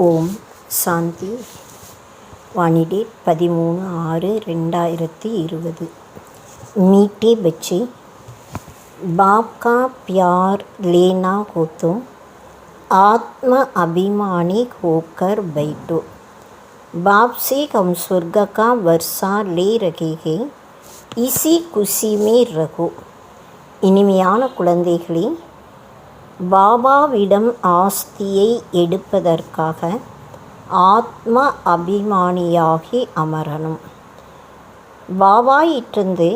ஓம் சாந்தி. वाणी 13/6/2020। मीठे बच्चे, बाप का प्यार लेना हो तो आत्म अभिमानी होकर बैठो। बाप से हम स्वर्ग का वर्षा ले रहे हैं, इसी खुशी में रहो। இனிமையான குழந்தைகளே, பாபாவிடம் ஆஸ்தியை எடுப்பதற்காக ஆத்ம அபிமானியாகி அமரணும். பாபாயிட்டிருந்து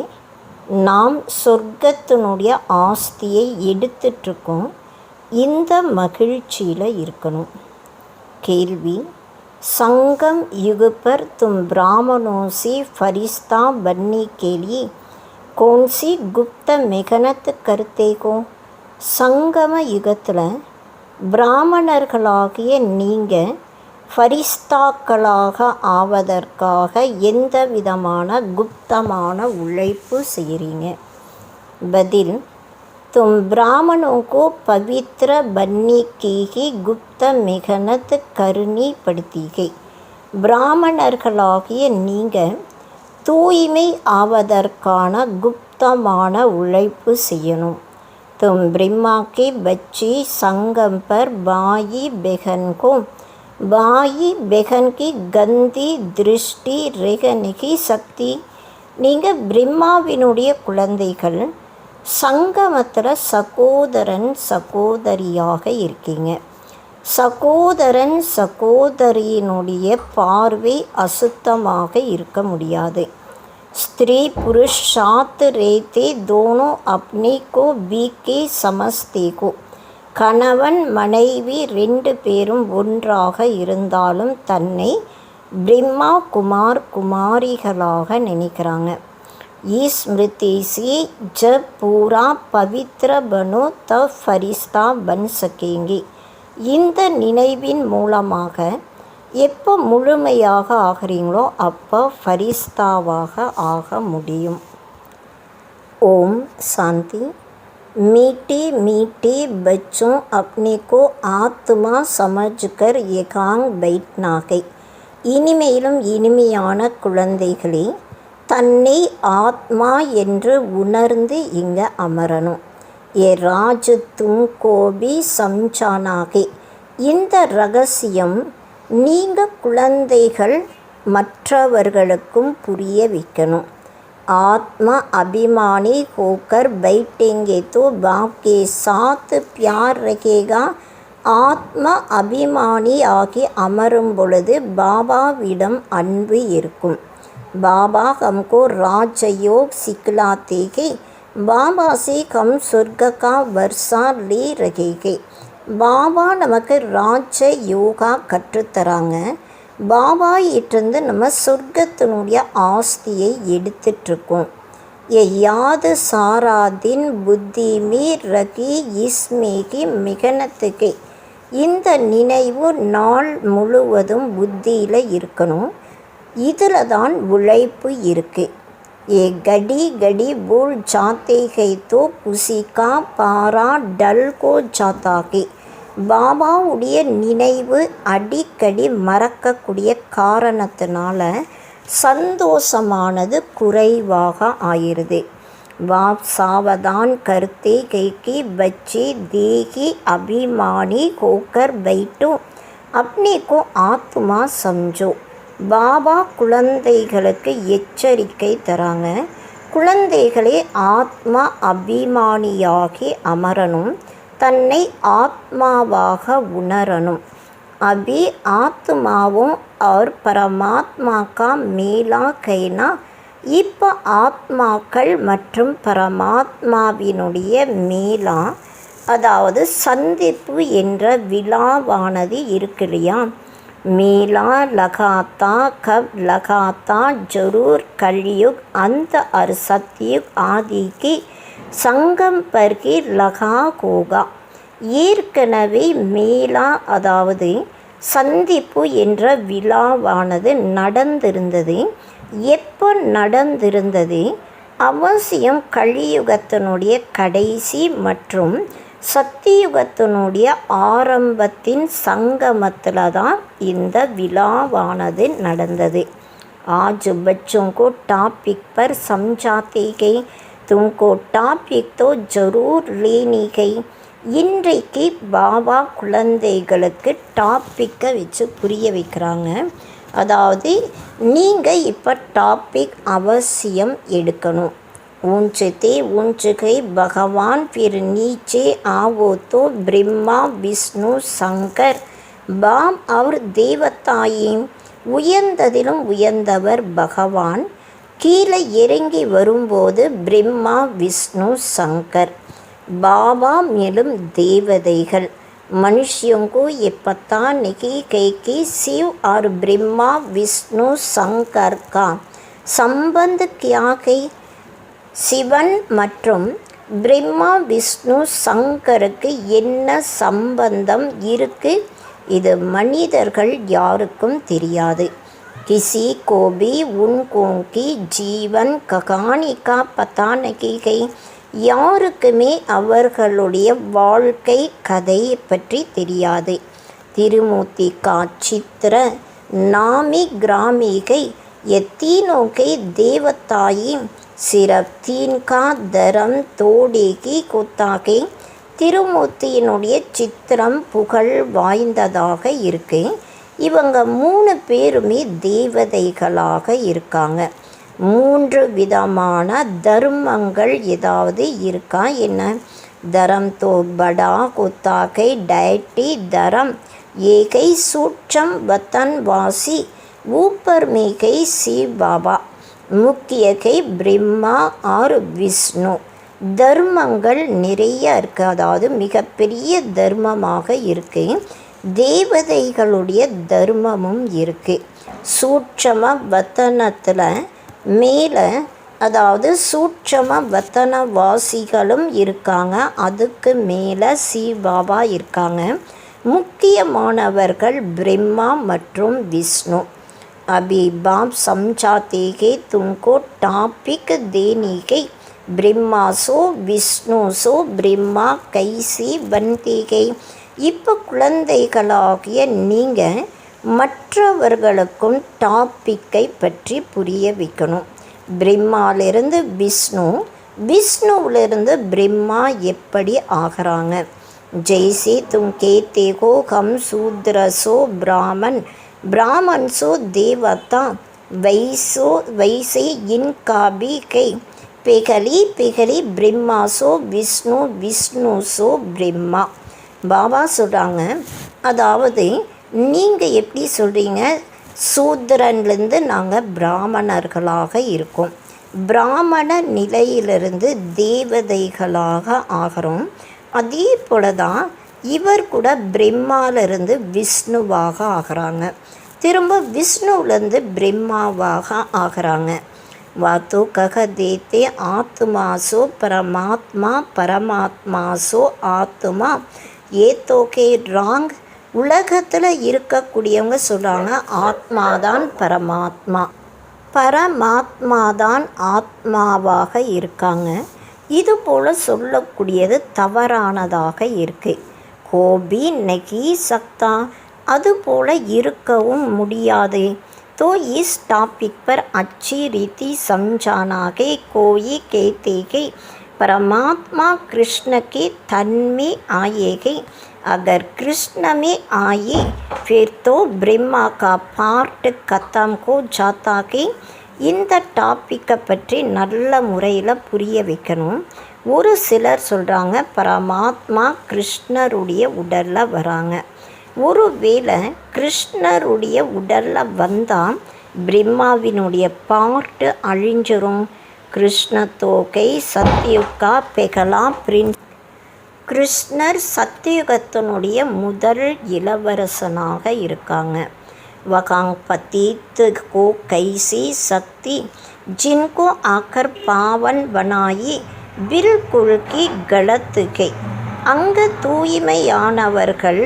நாம் சொர்க்கத்தினுடைய ஆஸ்தியை எடுத்துட்ருக்கோம். இந்த மகிழ்ச்சியில் இருக்கணும். கேள்வி: संगम युग पर तुम ब्राह्मणों से फरिश्ता बनने के लिए कौन सी गुप्त मेहनत करते हो? சங்கம யுகத்தில் பிராமணர்களாகிய நீங்கள் ஃபரிஸ்தாக்களாக ஆவதற்காக எந்த விதமான குப்தமான உழைப்பு செய்கிறீங்க? பதில்: तुम ब्राह्मणों को पवित्र बनने की ही गुप्त मेहनत करनी पड़ती है. பிராமணர்களாகிய நீங்கள் தூய்மை ஆவதற்கான குப்தமான உழைப்பு செய்யணும். तुम ब्रह्मा के बच्चे संगम पर भाई बहन को भाई बहन की गंदी दृष्டி रहने சக்தி. நீங்கள் பிரம்மாவினுடைய குழந்தைகள், சங்கமத்தில் சகோதரன் சகோதரியாக இருக்கீங்க. சகோதரன் சகோதரியினுடைய பார்வை அசுத்தமாக இருக்க முடியாது. स्त्री पुरुष साथ रहते दोनों अपने को बीके समझते को. கணவன் மனைவி 2 பேரும் ஒன்றாக இருந்தாலும் தன்னை பிரம்மா குமார் குமாரிகளாக நினைக்கிறாங்க. इस स्मृति से जब पूरा पवित्र बनो तब फरिश्ता बन सकेंगे. இந்த நினைவின் மூலமாக எப்போ முழுமையாக ஆகிறீங்களோ அப்போ ஃபரிஸ்தாவாக ஆக முடியும். ஓம் சாந்தி. मीठे मीठे बच्चों अपने को आत्मा समझकर एकांग बैठना है. இனிமையிலும் இனிமையான குழந்தைகளே, தன்னை ஆத்மா என்று உணர்ந்து இங்க அமரணும். ஏ ராஜ் தும்கோ பி சம்சானா ஹை. இந்த ரகசியம் நீங்கள் குழந்தைகள் மற்றவர்களுக்கும் புரிய வைக்கணும். आत्मा अभिमानी होकर बैठेंगे तो बाप के साथ प्यार रहेगा. ஆத்மா அபிமானி ஆகி அமரும் பொழுது பாபாவிடம் அன்பு இருக்கும். பாபா हमको राजयोग सिखलाते हैं. பாபா से हम स्वर्ग का वर्षा ले रहे हैं. பாபா நமக்கு ராஜ யோகா கற்றுத்தராங்க. பாபா இட்டிருந்து நம்ம சொர்க்கத்தினுடைய ஆஸ்தியை எடுத்துட்ருக்கோம். யாद सारा दिन புத்தி में रखी इसमें की மிகனத்துக்கு. இந்த நினைவு நாள் முழுவதும் புத்தியில் இருக்கணும். இதில் தான் உழைப்பு இருக்குது. ये घड़ी घड़ी भूल जाते हैं तो उसी का पारा डल को जाता है. பாபாவுடைய நினைவு அடிக்கடி மறக்கக்கூடிய காரணத்தினால சந்தோஷமானது குறைவாக ஆயிடுது. बाप सावधान करते हैं कि बच्चे देही अभिमानी होकर बैठो, अपने को आत्मा समझो. பாபா குழந்தைகளுக்கு எச்சரிக்கை தராங்க. குழந்தைகளே, ஆத்மா அபிமானியாகி அமரணும். தன்னை ஆத்மாவாக உணரணும். अभी ஆத்மாவும் और परमात्मा का मेला कहना. இப்போ ஆத்மாக்கள் மற்றும் பரமாத்மாவினுடைய மேலா, அதாவது சந்திப்பு என்ற விழாவானது இருக்கு இல்லையா. मेला लगाता कब लगाता जरूर कलयुग अंत और सतयुग आदि की சங்கம் பர்கி லகா கோகா. ஏற்கனவே மேலா, அதாவது சந்திப்பு என்ற விழாவானது நடந்திருந்தது. எப்போ நடந்திருந்தது? அவசியம் கலியுகத்தினுடைய கடைசி மற்றும் சத்தியுகத்தினுடைய ஆரம்பத்தின் சங்கமத்தில் தான் இந்த விழாவானது நடந்தது. ஆஜ் பச்சோं को टॉपिक पर समझाते गए, तुमको टॉपिक तो जरूर लेनी है. இன்றைக்கு பாபா குழந்தைகளுக்கு டாப்பிக்கை வச்சு புரிய வைக்கிறாங்க. அதாவது நீங்கள் இப்போ டாபிக் அவசியம் எடுக்கணும். ऊंचते ऊंच गए भगवान फिर नीचे आओ तो ब्रह्मा विष्णु शंकर பாம் அவர் தேவதாயும். உயர்ந்ததிலும் உயர்ந்தவர் பகவான். கீழே இறங்கி வரும்போது பிரம்மா விஷ்ணு சங்கர். பாபா மேலும் தேவதைகள். मनुष्यों को ये पता नहीं है कि शिव और ब्रह्मा विष्णु शंकर का संबंध क्या है. சிவன் மற்றும் பிரம்மா விஷ்ணு சங்கருக்கு என்ன சம்பந்தம் இருக்கு? இது மனிதர்கள் யாருக்கும் தெரியாது. किसी को भी उनको की जीवन कहानी का पता नहीं है. யாருக்குமே அவர்களுடைய வாழ்க்கை கதையை பற்றி தெரியாது. திருமூர்த்தி கா சித்திர नामी ग्रामी गई. ये तीनों के देवताई சிறப் 3 का धर्म तोड़े की கொத்தாகை திருமூர்த்தியினுடைய சித்திரம் புகழ் வாய்ந்ததாக இருக்கு. இவங்க 3 பேருமே தேவதைகளாக இருக்காங்க. 3 விதமான தர்மங்கள் ஏதாவது இருக்கா என்ன? தரம் தோ படா கொத்தாகை டயட்டி தரம் ஏகை சூட்சம் வத்தன்வாசி ஊப்பர் மேகை சிவ பாபா முக்கிய கை பிரம்மா ஆர் விஷ்ணு. தர்மங்கள் நிறைய இருக்குது. அதாவது மிகப்பெரிய தர்மமாக இருக்கு. தேவதைகளுடைய தர்மமும் இருக்குது. சூட்சம வத்தனத்தில் மேலே அதாவது சூட்சம வத்தனவாசிகளும் இருக்காங்க. அதுக்கு மேலே சிவபாபா இருக்காங்க. முக்கியமானவர்கள் பிரம்மா மற்றும் விஷ்ணு. अभी बाप समझाते हैं तुमको टॉपिक देने के ब्रह्मा सो विष्णु सो ब्रह्मा कैसे बनते गए. இப்போ குழந்தைகளாகிய நீங்கள் மற்றவர்களுக்கும் டாப்பிக்கை பற்றி புரிய வைக்கணும். பிரம்மாவிலிருந்து விஷ்ணு, விஷ்ணுவிலிருந்து பிரம்மா எப்படி ஆகிறாங்க. जैसे तुम कहते हो हम शूद्र सो ब्राह्मण, ब्राह्मण सो देवता, वैसे इनका भी कई पिघली ब्रह्मा सो विष्णु, विष्णु सो ब्रह्मा. பாபா சொல்கிறாங்க, அதாவது நீங்கள் எப்படி சொல்கிறீங்க, சூத்திரன்லேருந்து நாங்கள் பிராமணர்களாக இருக்கோம், பிராமண நிலையிலிருந்து தேவதைகளாக ஆகிறோம். அதே போல தான் இவர் கூட பிரம்மாவிலிருந்து விஷ்ணுவாக ஆகிறாங்க, திரும்ப விஷ்ணுவிலேருந்து பிரம்மாவாக ஆகிறாங்க. வாத்து கக தேத்தே ஆத்மாசோ பரமாத்மா, பரமாத்மாசோ ஆத்மா, ஏத்தோகே ராங். உலகத்தில் இருக்கக்கூடியவங்க சொல்கிறாங்க ஆத்மாதான் பரமாத்மா, பரமாத்மாதான் ஆத்மாவாக இருக்காங்க. இது போல் சொல்லக்கூடியது தவறானதாக இருக்குது. கோபி நகி சக்தா, அதுபோல் இருக்கவும் முடியாது. तो इस टॉपिक पर अच्छी रीति समझाना के कोई कहते कि परमात्मा कृष्ण के तन में आएगी. अगर कृष्ण में आए फिर तो ब्रह्मा का पार्ट खत्म हो जाता कि. இந்த டாப்பிக்கை பற்றி நல்ல முறையில் புரிய வைக்கணும். ஒரு சிலர் சொல்கிறாங்க பரமாத்மா கிருஷ்ணருடைய உடலில் வராங்க. ஒருவேளை கிருஷ்ணருடைய உடலில் வந்தால் பிரம்மாவினுடைய பாட்டு அழிஞ்சிரும். கிருஷ்ண தோகை சத்யுகா பெகலா பிரின்ஸ். கிருஷ்ணர் சத்யுகத்தினுடைய முதல் இளவரசனாக இருக்காங்க. वकांग पतित को कैसी शक्ति जिनको आकर पावन बनाई बिल्कुल की गलत गई. அங்கு தூய்மையானவர்கள்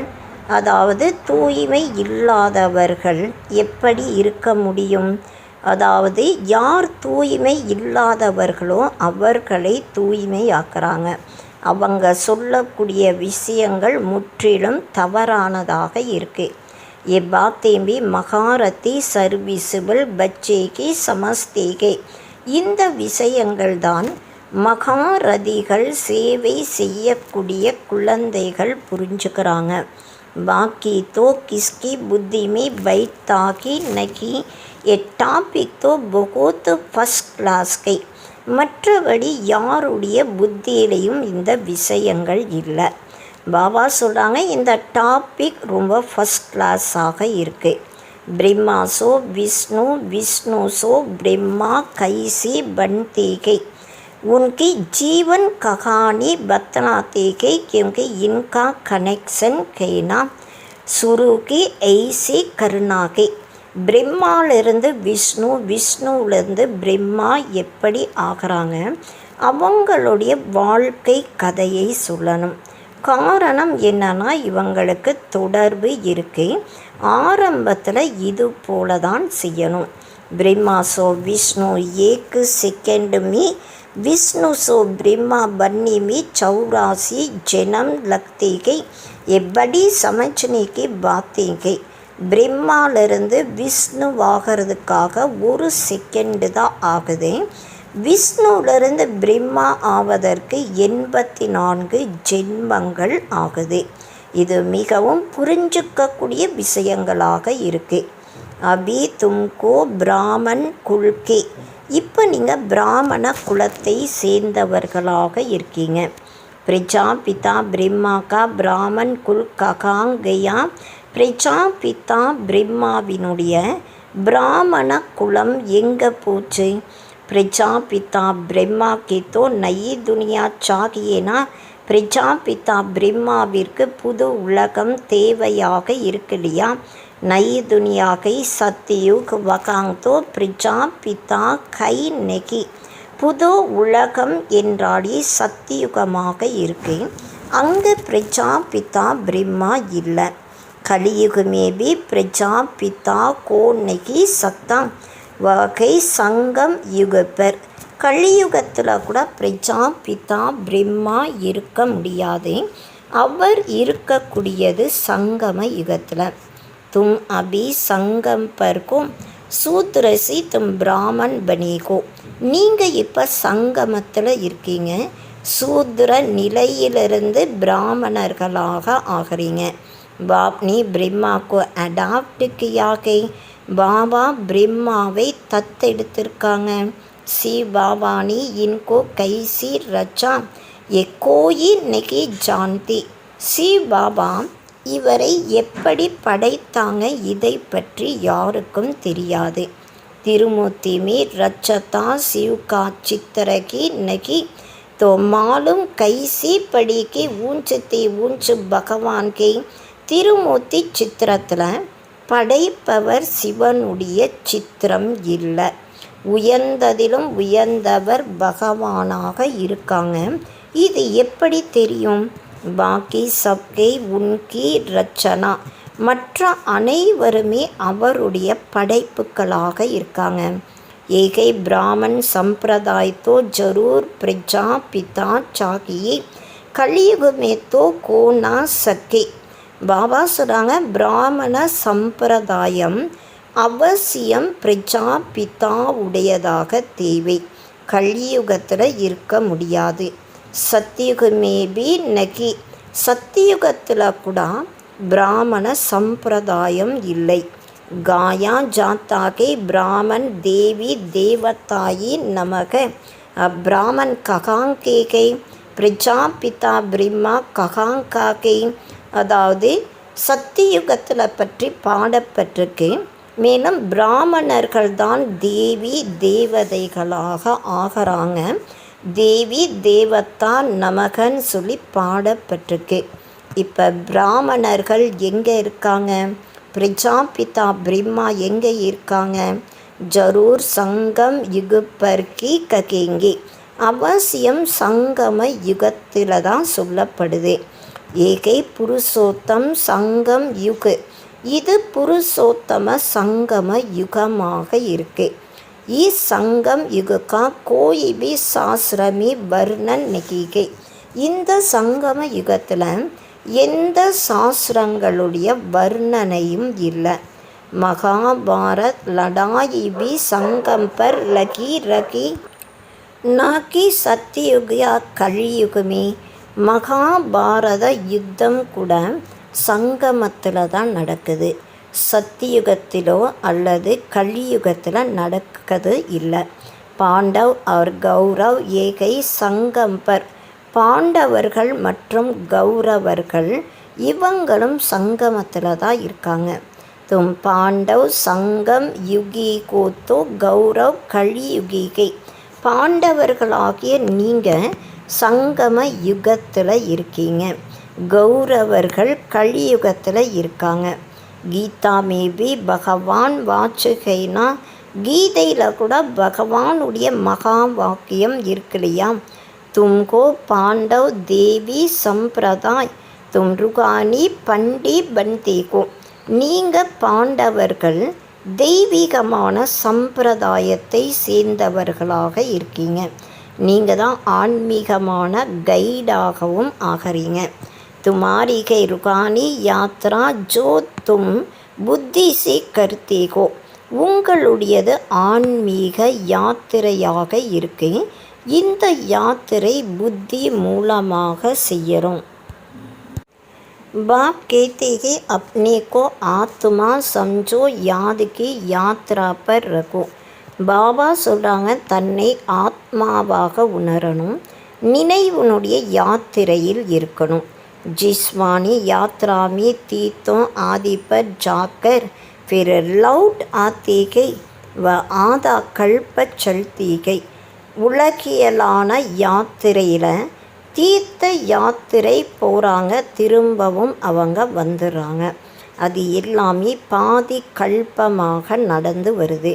அதாவது தூய்மை இல்லாதவர்கள் எப்படி இருக்க முடியும்? அதாவது யார் தூய்மை இல்லாதவர்களோ அவர்களை தூய்மையாக்குறாங்க. அவங்க சொல்லக்கூடிய விஷயங்கள் முற்றிலும் தவறானதாக இருக்குது. ये बातें भी மகாரதி சர்வீஸபிள் பச்சேகி சமஸ்தேகே. இந்த விஷயங்கள் தான் மகாரதிகள் சேவை செய்யக்கூடிய குழந்தைகள் புரிஞ்சுக்கிறாங்க. பாக்கி தோ கிஸ்கி புத்தி में बैठता ही नहीं. ये டாபிக் तो बहुत ஃபஸ்ட் கிளாஸ் கை. மற்றபடி யாருடைய புத்தியிலையும் இந்த விஷயங்கள் இல்லை. பாபா சொல்கிறாங்க இந்த டாபிக் ரொம்ப ஃபஸ்ட் கிளாஸாக இருக்குது. பிரம்மா சோ விஷ்ணு, விஷ்ணு சோ பிரம்மா கைசி बनते उनकी जीवन कहानी बताते गए क्योंकि इनका कनेक्शन कहना शुरू की ऐसे करना के. பிரம்மாவிலிருந்து விஷ்ணு, விஷ்ணுவிலிருந்து பிரம்மா எப்படி ஆகிறாங்க, அவங்களுடைய வாழ்க்கை கதையை சொல்லணும். காரணம் என்னன்னா இவங்களுக்கு தொடர்பு இருக்குது. ஆரம்பத்தில் இது போல தான் செய்யணும். பிரம்மா சோ விஷ்ணு एक सेकंड में, विष्णु सो ब्रह्मा बनने में 84 जन्म लगते गए. ये बड़ी समझने की बातें गई. பிரம்மாவிலிருந்து விஷ்ணுவாகிறதுக்காக 1 செகண்டு தான் ஆகுது. விஷ்ணுவிலிருந்து பிரம்மா ஆவதற்கு 84 ஜென்மங்கள் ஆகுது. இது மிகவும் புரிஞ்சுக்கக்கூடிய விஷயங்களாக இருக்குது. அபி தும்கோ பிராமன் குல்கே, இப்போ நீங்கள் பிராமண குலத்தை சேர்ந்தவர்களாக இருக்கீங்க. பிரஜாபிதா பிரம்மா கா பிராமன் குல் ககாங்கயா, பிரஜாபிதா பிரம்மாவினுடைய பிராமண குலம் எங்கே போச்சு? பிரஜாபிதா பிரம்மா கேத்தோ நயி துனியா சாகியேனா, பிரஜாபிதா பிரம்மாவிற்கு புது உலகம் தேவையாக இருக்கு இல்லையா? நயி துனியாகை சத்தியுக் வகாங்தோ பிரஜாபிதா கை நெகி, புது உலகம் என்றாலே சத்தியுகமாக இருக்கு. அங்கே பிரஜாபிதா பிரம்மா இல்லை. கலியுகமே பி பிரஜாபிதா கோ நெகி சக்தா வகை சங்கம் யுகப்பர். கலியுகத்தில் கூட பிரஜாபிதா பிரம்மா இருக்க முடியாது. அவர் இருக்கக்கூடியது சங்கம யுகத்தில். தும் அபி சங்கம் பர்கோ சூத்ரசி தும் பிராமன் பனேகோ, நீங்கள் இப்போ சங்கமத்தில் இருக்கீங்க. சூத்ர நிலையிலிருந்து பிராமணர்களாக ஆகிறீங்க. பாப்னி பிரம்மாக்கு அடாப்ட் கியாகை, பாபா பிரம்மாவை தத்தெடுத்திருக்காங்க. சி பாபானி இன்கோ கைசி ரச்சா எ கோயி நெகி ஜான்தி, சி பாபா இவரை எப்படி படைத்தாங்க இதை பற்றி யாருக்கும் தெரியாது. திருமூர்த்தி மீ ரச்சதா சிவ்கா சித்திரகி நகி तो मालूम कैसी पड़ी कि ऊंच ती ऊंच பகவான் கே. திருமூர்த்தி சித்திரத்தில் படைப்பவர் சிவனுடைய சித்திரம் இல்லை. உயர்ந்ததிலும் உயர்ந்தவர் பகவானாக இருக்காங்க. இது எப்படி தெரியும்? பாக்கி சப்கை உன்கி ரச்சனா, மற்ற அனைவருமே அவருடைய படைப்புகளாக இருக்காங்க. ஏகை பிராமன் சம்பிரதாயத்தோ ஜரூர் பிரஜாபிதா சாகியே, கலியுகமே தோ கோனா சக்கே. பாபா சொல்கிறாங்க, பிராமண சம்பிரதாயம் அவசியம் பிரஜாபிதா உடையதாக தேவை. கலியுகத்தில் இருக்க முடியாது. சத்தியுகமே பி நகி, சத்தியுகத்தில் கூட பிராமண சம்பிரதாயம் இல்லை. காயா ஜாத்தாகே பிராமன் தேவி தேவதாயி நமக, பிராமன் ககாங்கேகை பிரஜாபிதா பிரம்மா ககாங்காகை. அதாவது சத்தியுகத்தில் பற்றி பாடப்பட்டிருக்கு. மேலும் பிராமணர்கள் தான் தேவி தேவதைகளாக ஆகிறாங்க. தேவி தேவதா நமகன்னு சொல்லி பாடப்பட்டிருக்கு. இப்போ பிராமணர்கள் எங்கே இருக்காங்க? பிரஜாபிதா பிரம்மா எங்கே இருக்காங்க? ஜரூர் சங்கம் யுகப்பர்கி ககேங்கே, அவசியம் சங்கம யுகத்தில் தான் சொல்லப்படுது. ஏகை புருஷோத்தம் சங்கம் யுகு, இது புருஷோத்தம சங்கம யுகமாக இருக்கு. சங்கம் யுகக்கா கோயி பி சாஸ்திரமி வர்ணன் நெகிகை, இந்த சங்கம யுகத்தில் எந்த சாஸ்திரங்களுடைய வர்ணனையும் இல்லை. மகாபாரத் லடாயி பி சங்கம் பர் லகி ரகி நாக்கி சத்தியுகா கலியுகமே. மகாபாரத யுத்தம் கூட சங்கமத்தில் தான் நடக்குது. சத்தியுகத்திலோ அல்லது கலியுகத்தில் நடக்கிறது இல்லை. பாண்டவ் அவர் கௌரவ் ஏகை சங்கம்பர், பாண்டவர்கள் மற்றும் கௌரவர்கள் இவங்களும் சங்கமத்தில் தான் இருக்காங்க. தும் பாண்டவ் சங்கம் யுகி கோத்தோ கௌரவ் கலியுகிகை, பாண்டவர்களாகிய நீங்கள் சங்கம யுகத்தில் இருக்கீங்க. கௌரவர்கள் கலியுகத்தில் இருக்காங்க. கீதா மேபி பகவான் வாச்சுகைனா, கீதையில் கூட பகவானுடைய மகா வாக்கியம் இருக்கு இல்லையா? தும்கோ பாண்டவ் தேவி சம்பிரதாய் தும் ருகானி பண்டி பந்தேகோ, நீங்கள் பாண்டவர்கள் தெய்வீகமான சம்பிரதாயத்தை சேர்ந்தவர்களாக இருக்கீங்க. நீங்கள் தான் ஆன்மீகமான கைடாகவும் ஆகிறீங்க. துமாரிகை ருகானி யாத்ரா ஜோ தும் புத்தி சே கர்த்தேகோ, உங்களுடையது ஆன்மீக யாத்திரையாக இருக்கு. இந்த யாத்திரை புத்தி மூலமாக செய்யறோம். बाप कहते हैं अपने को आत्मा समझो, याद की यात्रा पर रखो. பாபா சொல்கிறாங்க தன்னை ஆத்மாவாக உணரணும், நினைவுனுடைய யாத்திரையில் இருக்கணும். जिस्मानी यात्रा में तीर्थों आदि पर जाकर फिर लौट आती गई व आधा कल्प चलती गई. உலகியலான யாத்திரையில் தீர்த்த யாத்திரை போகிறாங்க, திரும்பவும் அவங்க வந்துடுறாங்க. அது எல்லாமே பாதி கல்பமாக நடந்து வருது.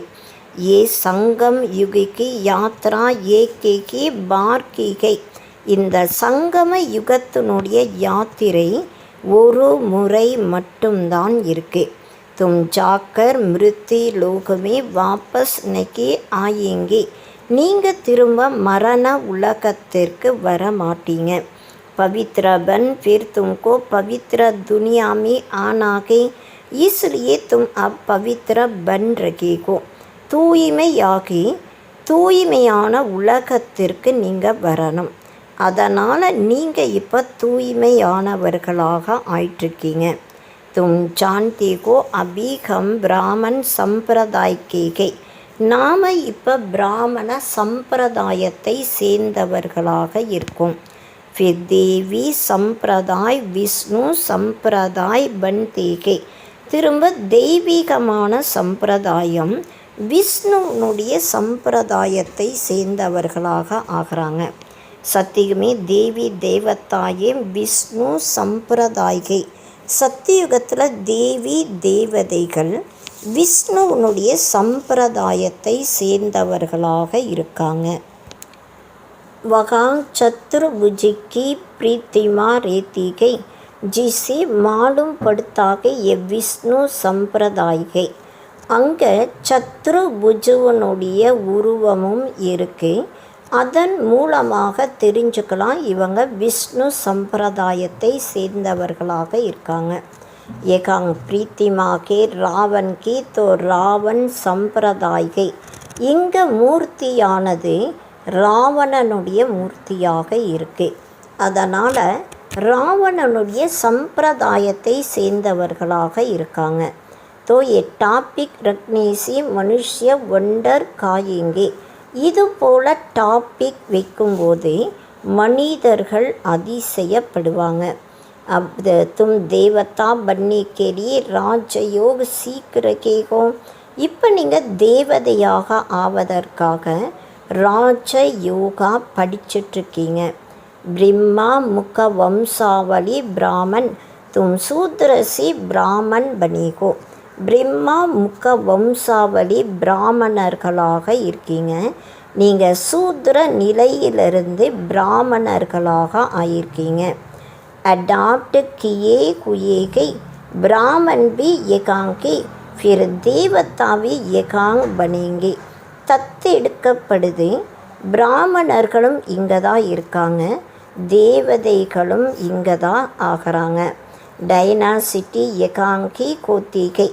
ஏ சங்கம் யுகிக்கு யாத்ரா ஏகேகி பார்க்கிகை. இந்த சங்கம யுகத்தினுடைய யாத்திரை ஒரு முறை மட்டும்தான் இருக்கு. தும் ஜாக்கர் மிருத்தி லோகமே வாபஸ் நகி ஆயேங்கி. நீங்கள் திரும்ப மரண உலகத்திற்கு வர மாட்டீங்க. पवित्र बन फिर तुमको पवित्र दुनिया में आना है, इसलिए तुम अब पवित्र बन रहे हो. தூய்மையாகி தூய்மையான உலகத்திற்கு நீங்கள் வரணும். அதனால் நீங்கள் இப்போ தூய்மையானவர்களாக ஆயிட்டிருக்கீங்க. தும் ஜான்தி கோ அபி ஹம் பிராமன் சம்பிரதாய்க்கே. நாம் இப்போ பிராமண சம்பிரதாயத்தை சேர்ந்தவர்களாக இருக்கோம். फिर देवी संप्रदाय विष्णु संप्रदाय बनते हैं. திரும்ப தெய்வீகமான சம்பிரதாயம் விஷ்ணுனுடைய சம்பிரதாயத்தை சேர்ந்தவர்களாக ஆகிறாங்க. சத்தியுமே தேவி தேவதாயே விஷ்ணு சம்பிரதாயே. சத்தியுகத்தில் தேவி தேவதைகள் விஷ்ணுனுடைய சம்பிரதாயத்தை சேர்ந்தவர்களாக இருக்காங்க. वहाँ चतुर्भुज की प्रतिमा रहती है, जिसे मालूम पड़ता है ये विष्णु संप्रदाय है. அங்கே சத்ருபுஜுவனுடைய உருவமும் இருக்கு. அதன் மூலமாக தெரிஞ்சுக்கலாம் இவங்க விஷ்ணு சம்பிரதாயத்தை சேர்ந்தவர்களாக இருக்காங்க. ஏகாங் பிரீத்திமா கே ராவன் கி தோ ராவன் சம்பிரதாய. இங்கே மூர்த்தியானது ராவணனுடைய மூர்த்தியாக இருக்கு. அதனால் ராவணனுடைய சம்பிரதாயத்தை சேர்ந்தவர்களாக இருக்காங்க. तो ये டாபிக் ரக்னேசி மனுஷ்ய ஒண்டர் காயேங்கே. இது போல் டாபிக் வைக்கும்போது மனிதர்கள் அதிசயப்படுவாங்க. अब तुम देवता बनने के लिए राजयोग सीख रहे हो. இப்போ நீங்கள் தேவதையாக ஆவதற்காக ராஜ யோகா படிச்சிட்ருக்கீங்க. பிரம்மா முக வம்சாவளி பிராமன் தும் சூத்ரசி பிராமன் பனிகோ. பிரம்மா முக வம்சாவளி பிராமணர்களாக இருக்கீங்க. நீங்கள் சூத்ர நிலையிலிருந்து பிராமணர்களாக ஆயிருக்கீங்க. அடாப்ட் கியே குயேகை பிராமன் பி எகாங்கி फिर देवता भी எகாங் பனேங்கே. தத்தெடுக்கப்படுது. பிராமணர்களும் இங்கே தான் இருக்காங்க, தேவதைகளும் இங்கே தான் ஆகிறாங்க. டைனாசிட்டி எகாங்கி கோத்திகை.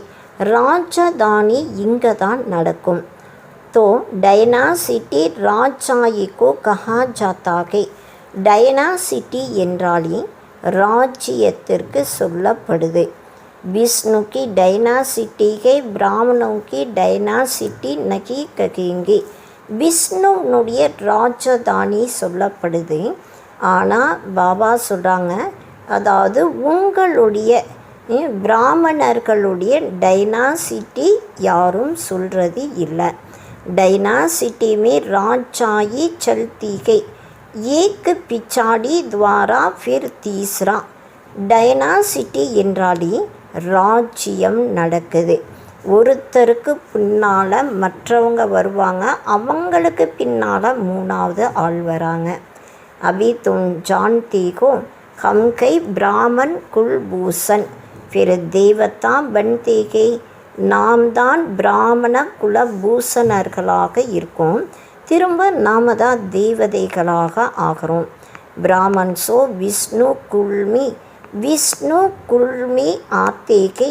ராஜதானி இங்கே தான் நடக்கும். तो டைனாசிட்டி ராஜாயிக்கோ கஹா ஜாத்தாகை. டைனாசிட்டி என்றாலே ராஜ்யத்திற்கு சொல்லப்படுது. विष्णु की डायनासिटी है, ब्राह्मणों की डायनासिटी नहीं कहेंगे. விஷ்ணுனுடைய ராஜதானி சொல்லப்படுது. ஆனால் பாபா சொல்கிறாங்க, அதாவது உங்களுடைய பிராமணர்களுடைய டைனாசிட்டி யாரும் சொல்கிறது இல்லை. டைனாசிட்டி में ராஜாயி चलती है, एक पिछाड़ी द्वारा फिर तीसरा. டைனாசிட்டி என்றாலே ராஜ்யம் நடக்குது. ஒருத்தருக்கு பின்னால் மற்றவங்க வருவாங்க, அவங்களுக்கு பின்னால் மூணாவது ஆள் வராங்க. அபி தும் ஜான்தி கோ ஹம் கை பிராமன் குல்பூஷன் பிற தேவதா பன்தே கே. நாம் தான் பிராமண குலபூஷணர்களாக இருக்கோம், திரும்ப நாம் தான் தேவதைகளாக ஆகிறோம். பிராமன் சோ விஷ்ணு குல்மி. विष्णु कुल में आते के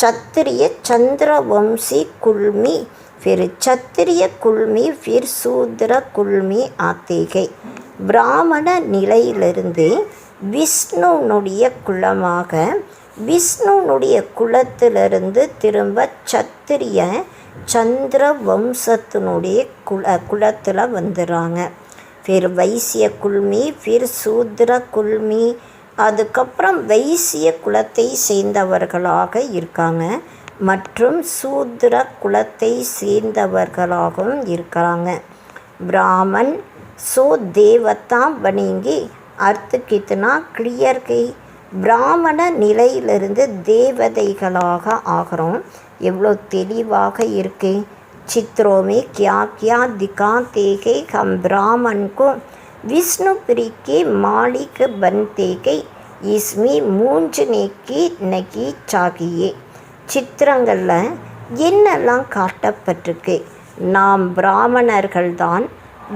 क्षत्रिय चंद्रवंशी कुल में फिर क्षत्रिय कुल में फिर சூத்ர குல் में आते हैं. பிராமண நிலையிலிருந்து விஷ்ணுனுடைய குலமாக விஷ்ணுனுடைய குலத்திலிருந்து திரும்ப சத்திரிய சந்திர வம்சத்தினுடைய குலத்தில் வந்துடுறாங்க. फिर வைசிய குல்மி फिर சூத்ர குல்மி, அதுக்கப்புறம் வைசிய குலத்தை சேர்ந்தவர்களாக இருக்காங்க மற்றும் சூத்ர குலத்தை சேர்ந்தவர்களாகவும் இருக்கிறாங்க. ब्राह्मण सो देवता बनेंगे. अर्थ कितना क्लियर है. பிராமண நிலையிலிருந்து தேவதைகளாக ஆகிறோம். எவ்வளோ தெளிவாக இருக்கு. चित्रों में क्या क्या दिखाते हैं हम ब्राह्मण को विष्णुपुरी के मालिक बनते हैं. इसमें मूंझने की नहीं चाहिए. சித்திரங்களில் என்னெல்லாம் காட்டப்பட்டிருக்கு. நாம் பிராமணர்கள்தான்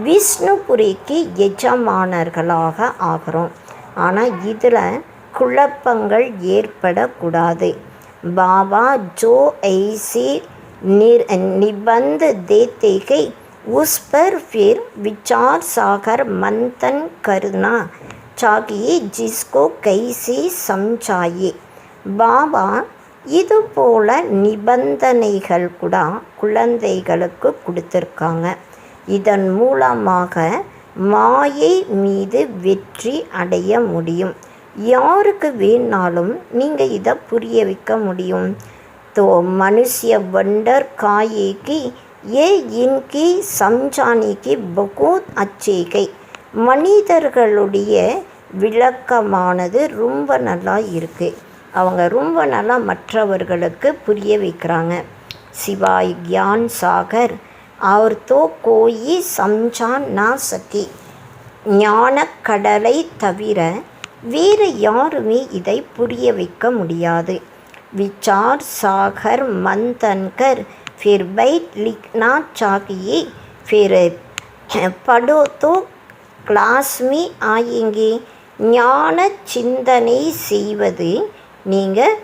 விஷ்ணுபுரிக்கு எஜமானர்களாக ஆகிறோம். ஆனால் இதில் குழப்பங்கள் ஏற்படக்கூடாது. பாபா ஜோ ஐசி निबंध देते हैं उस पर फिर विचार सागर मंथन करना चाहिए जिसको कैसे समझाइए. பாபா இது போல நிபந்தனைகள் கூட குழந்தைகளுக்கு கொடுத்துருக்காங்க. இதன் மூலமாக மாயை மீது வெற்றி அடைய முடியும். யாருக்கு வேணாலும் நீங்கள் இதை புரிய வைக்க முடியும். तो मनुष्य वंडर काये कि ये इनकी समझाने की बहुत अच्छे है. மனிதர்களுடைய விளக்கமானது ரொம்ப நல்லா இருக்குது. அவங்க ரொம்ப நல்லா மற்றவர்களுக்கு புரிய வைக்கிறாங்க. சிவாய் ज्ञान सागर और तो कोई समझा ना सके. ஞானக்கடலை தவிர வேறு யாருமே இதை புரிய வைக்க முடியாது. विचार सागर मंथन कर फिर बैठ लिखना चाहिए. फिर पढ़ो तो क्लास में आएंगे. ஞான சிந்தனை செய்வது நீங்கள்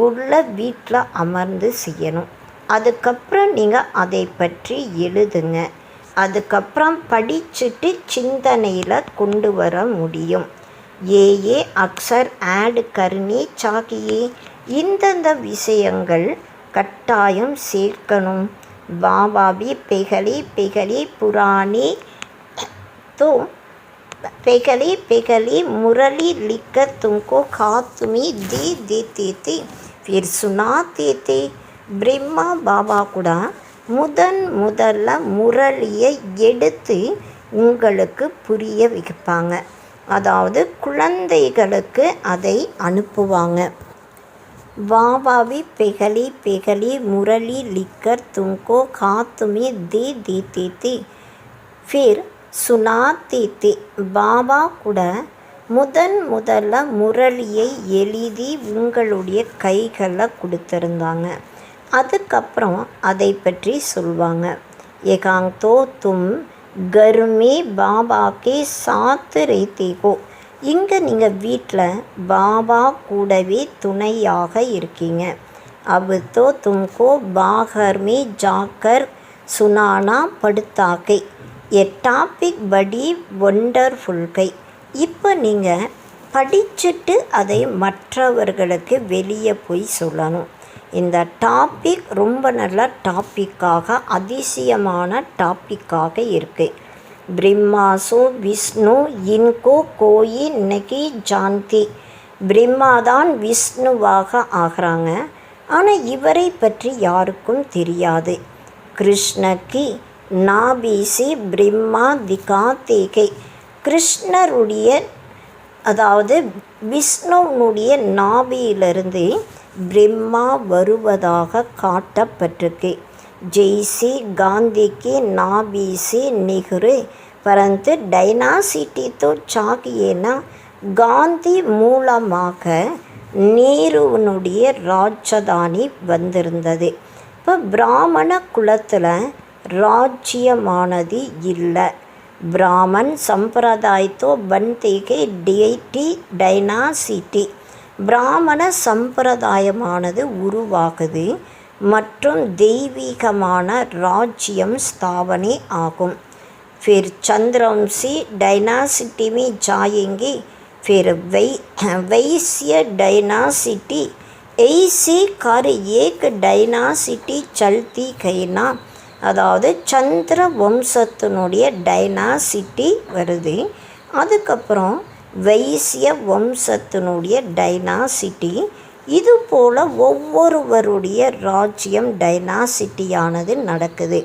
உள்ள வீட்டில் அமர்ந்து செய்யணும். அதுக்கப்புறம் நீங்கள் அதை பற்றி எழுதுங்க. அதுக்கப்புறம் படிச்சுட்டு சிந்தனையில் கொண்டு வர முடியும். ஏ அக்சர் ஆட் கர்னி சாகியே. இந்தந்த விஷயங்கள் கட்டாயம் சேர்க்கணும். பாபா भी पहली पुरानी तो पहली मुरली लिखकर तुमको हाथ में दे देते थे फिर सुनाते थे. பிரம்மா பாபா கூட முதல்ல முரளியை எடுத்து உங்களுக்கு புரிய வைப்பாங்க. அதாவது குழந்தைகளுக்கு அதை அனுப்புவாங்க. बाबा भी पहली मुरली लिखकर तुमको हाथ में दे देते थे फिर सुनाते थे. பாபா கூட முதல்ல முரளியை எழுதி உங்களுடைய கைகளில் கொடுத்துருந்தாங்க. அதுக்கப்புறம் அதை பற்றி சொல்லுவாங்க. ஏகாங் தோ தும் घर में बाबा के साथ रहते हो. இங்கே நீங்கள் வீட்டில் பாபா கூடவே துணையாக இருக்கீங்க. अब तो तुमको बाहर में जाकर सुनाना पड़ता है. ये टॉपिक बड़ी वंडरफुल है. இப்போ நீங்கள் படிச்சுட்டு அதை மற்றவர்களுக்கு வெளியே போய் சொல்லணும். இந்த டாபிக் ரொம்ப நல்ல டாப்பிக்காக அதிசயமான டாப்பிக்காக இருக்குது. ब्रह्मासो विष्णु इनको कोई नहीं जानती. பிரம்மாதான் விஷ்ணுவாக ஆகிறாங்க. ஆனால் இவரை பற்றி யாருக்கும் தெரியாது. கிருஷ்ணக்கு நாபிசி பிரம்மா திகாத்தேகை. கிருஷ்ணருடைய அதாவது விஷ்ணுனுடைய நாபியிலிருந்து பிரம்மா வருவதாக காட்டப்பட்டிருக்கு. जैसे गांधी की नाभि से निकले परंतु डायनासिटी तो चाहिए ना. காந்தி மூலமாக நேருவனுடைய ராஜதானி வந்திருந்தது. இப்போ பிராமண குலத்தில் ராஜ்யமானது இல்லை. பிராமன் சம்பிரதாயத்தோ பன்தேகை டிஐடி டைனாசிட்டி. பிராமண சம்பிரதாயமானது உருவாகுது மற்றும் தெய்வீகமான ராஜ்யம் ஸ்தாபனை ஆகும். फिर चंद्रवंशी डायनासिटी में जाएंगे, फिर वैश्य डायनासिटी, ऐसे कर एक डायनासिटी चलती कहना. அதாவது சந்திர வம்சத்தினுடைய டைனாசிட்டி வருது. அதுக்கப்புறம் வைசிய வம்சத்தினுடைய டைனாசிட்டி. இது போல் ஒவ்வொருவருடைய ராஜ்யம் டைனாசிட்டியானது நடக்குது.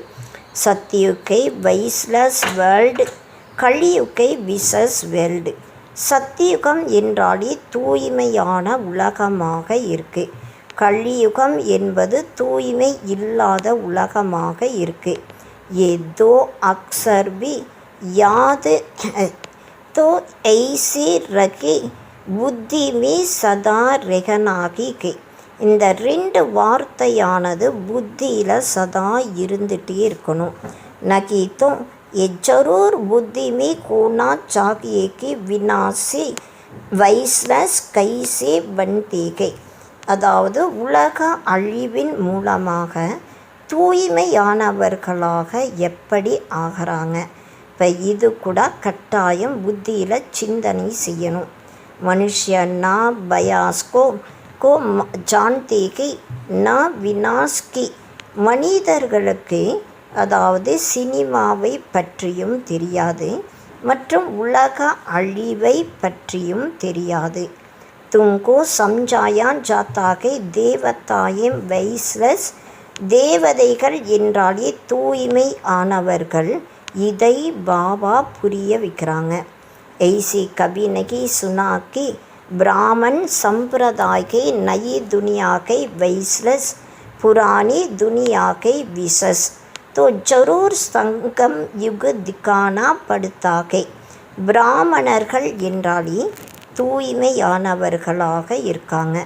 சத்தியுகை வைஸ்லஸ் வேர்ல்டு, கலியுகை விசஸ் வேர்ல்டு. சத்தியுகம் என்றாலே தூய்மையான உலகமாக இருக்குது. கலியுகம் என்பது தூய்மை இல்லாத உலகமாக இருக்குது. ये दो अक्सर भी याद तो ऐसे रखे புத்தி में सदा रहना की. இந்த 2 வார்த்தையானது புத்தியில் சதா இருந்துகிட்டே இருக்கணும். நகீத்தோ ये जरूर बुद्धि में होना चाहिए कि विनाशी வைஸ்லஸ் கைசே बनते. அதாவது உலக அழிவின் மூலமாக தூய்மையானவர்களாக எப்படி ஆகிறாங்க. இப்போ இது கூட கட்டாயம் புத்தியில் சிந்தனை செய்யணும். மனுஷ நா பயாஸ்கோ கோ ஜான்தேகி நா வினாஸ்கி. மனிதர்களுக்கு அதாவது சினிமாவை பற்றியும் தெரியாது மற்றும் உலக அழிவை பற்றியும் தெரியாது. तुमको समझाया जाता है தேவதாயம் வைஸ்லஸ். தேவதைகள் என்றாலே தூய்மை ஆனவர்கள். இதை பாபா புரிய வைக்கிறாங்க. ऐसी कभी नहीं सुना कि ब्राह्मण संप्रदाय के नई दुनिया के वैस्लस, पुरानी दुनिया के विशस, तो जरूर संगम युग दिखाना पड़ता है. பிராமணர்கள் என்றாலே தூய்மையானவர்களாக இருக்காங்க.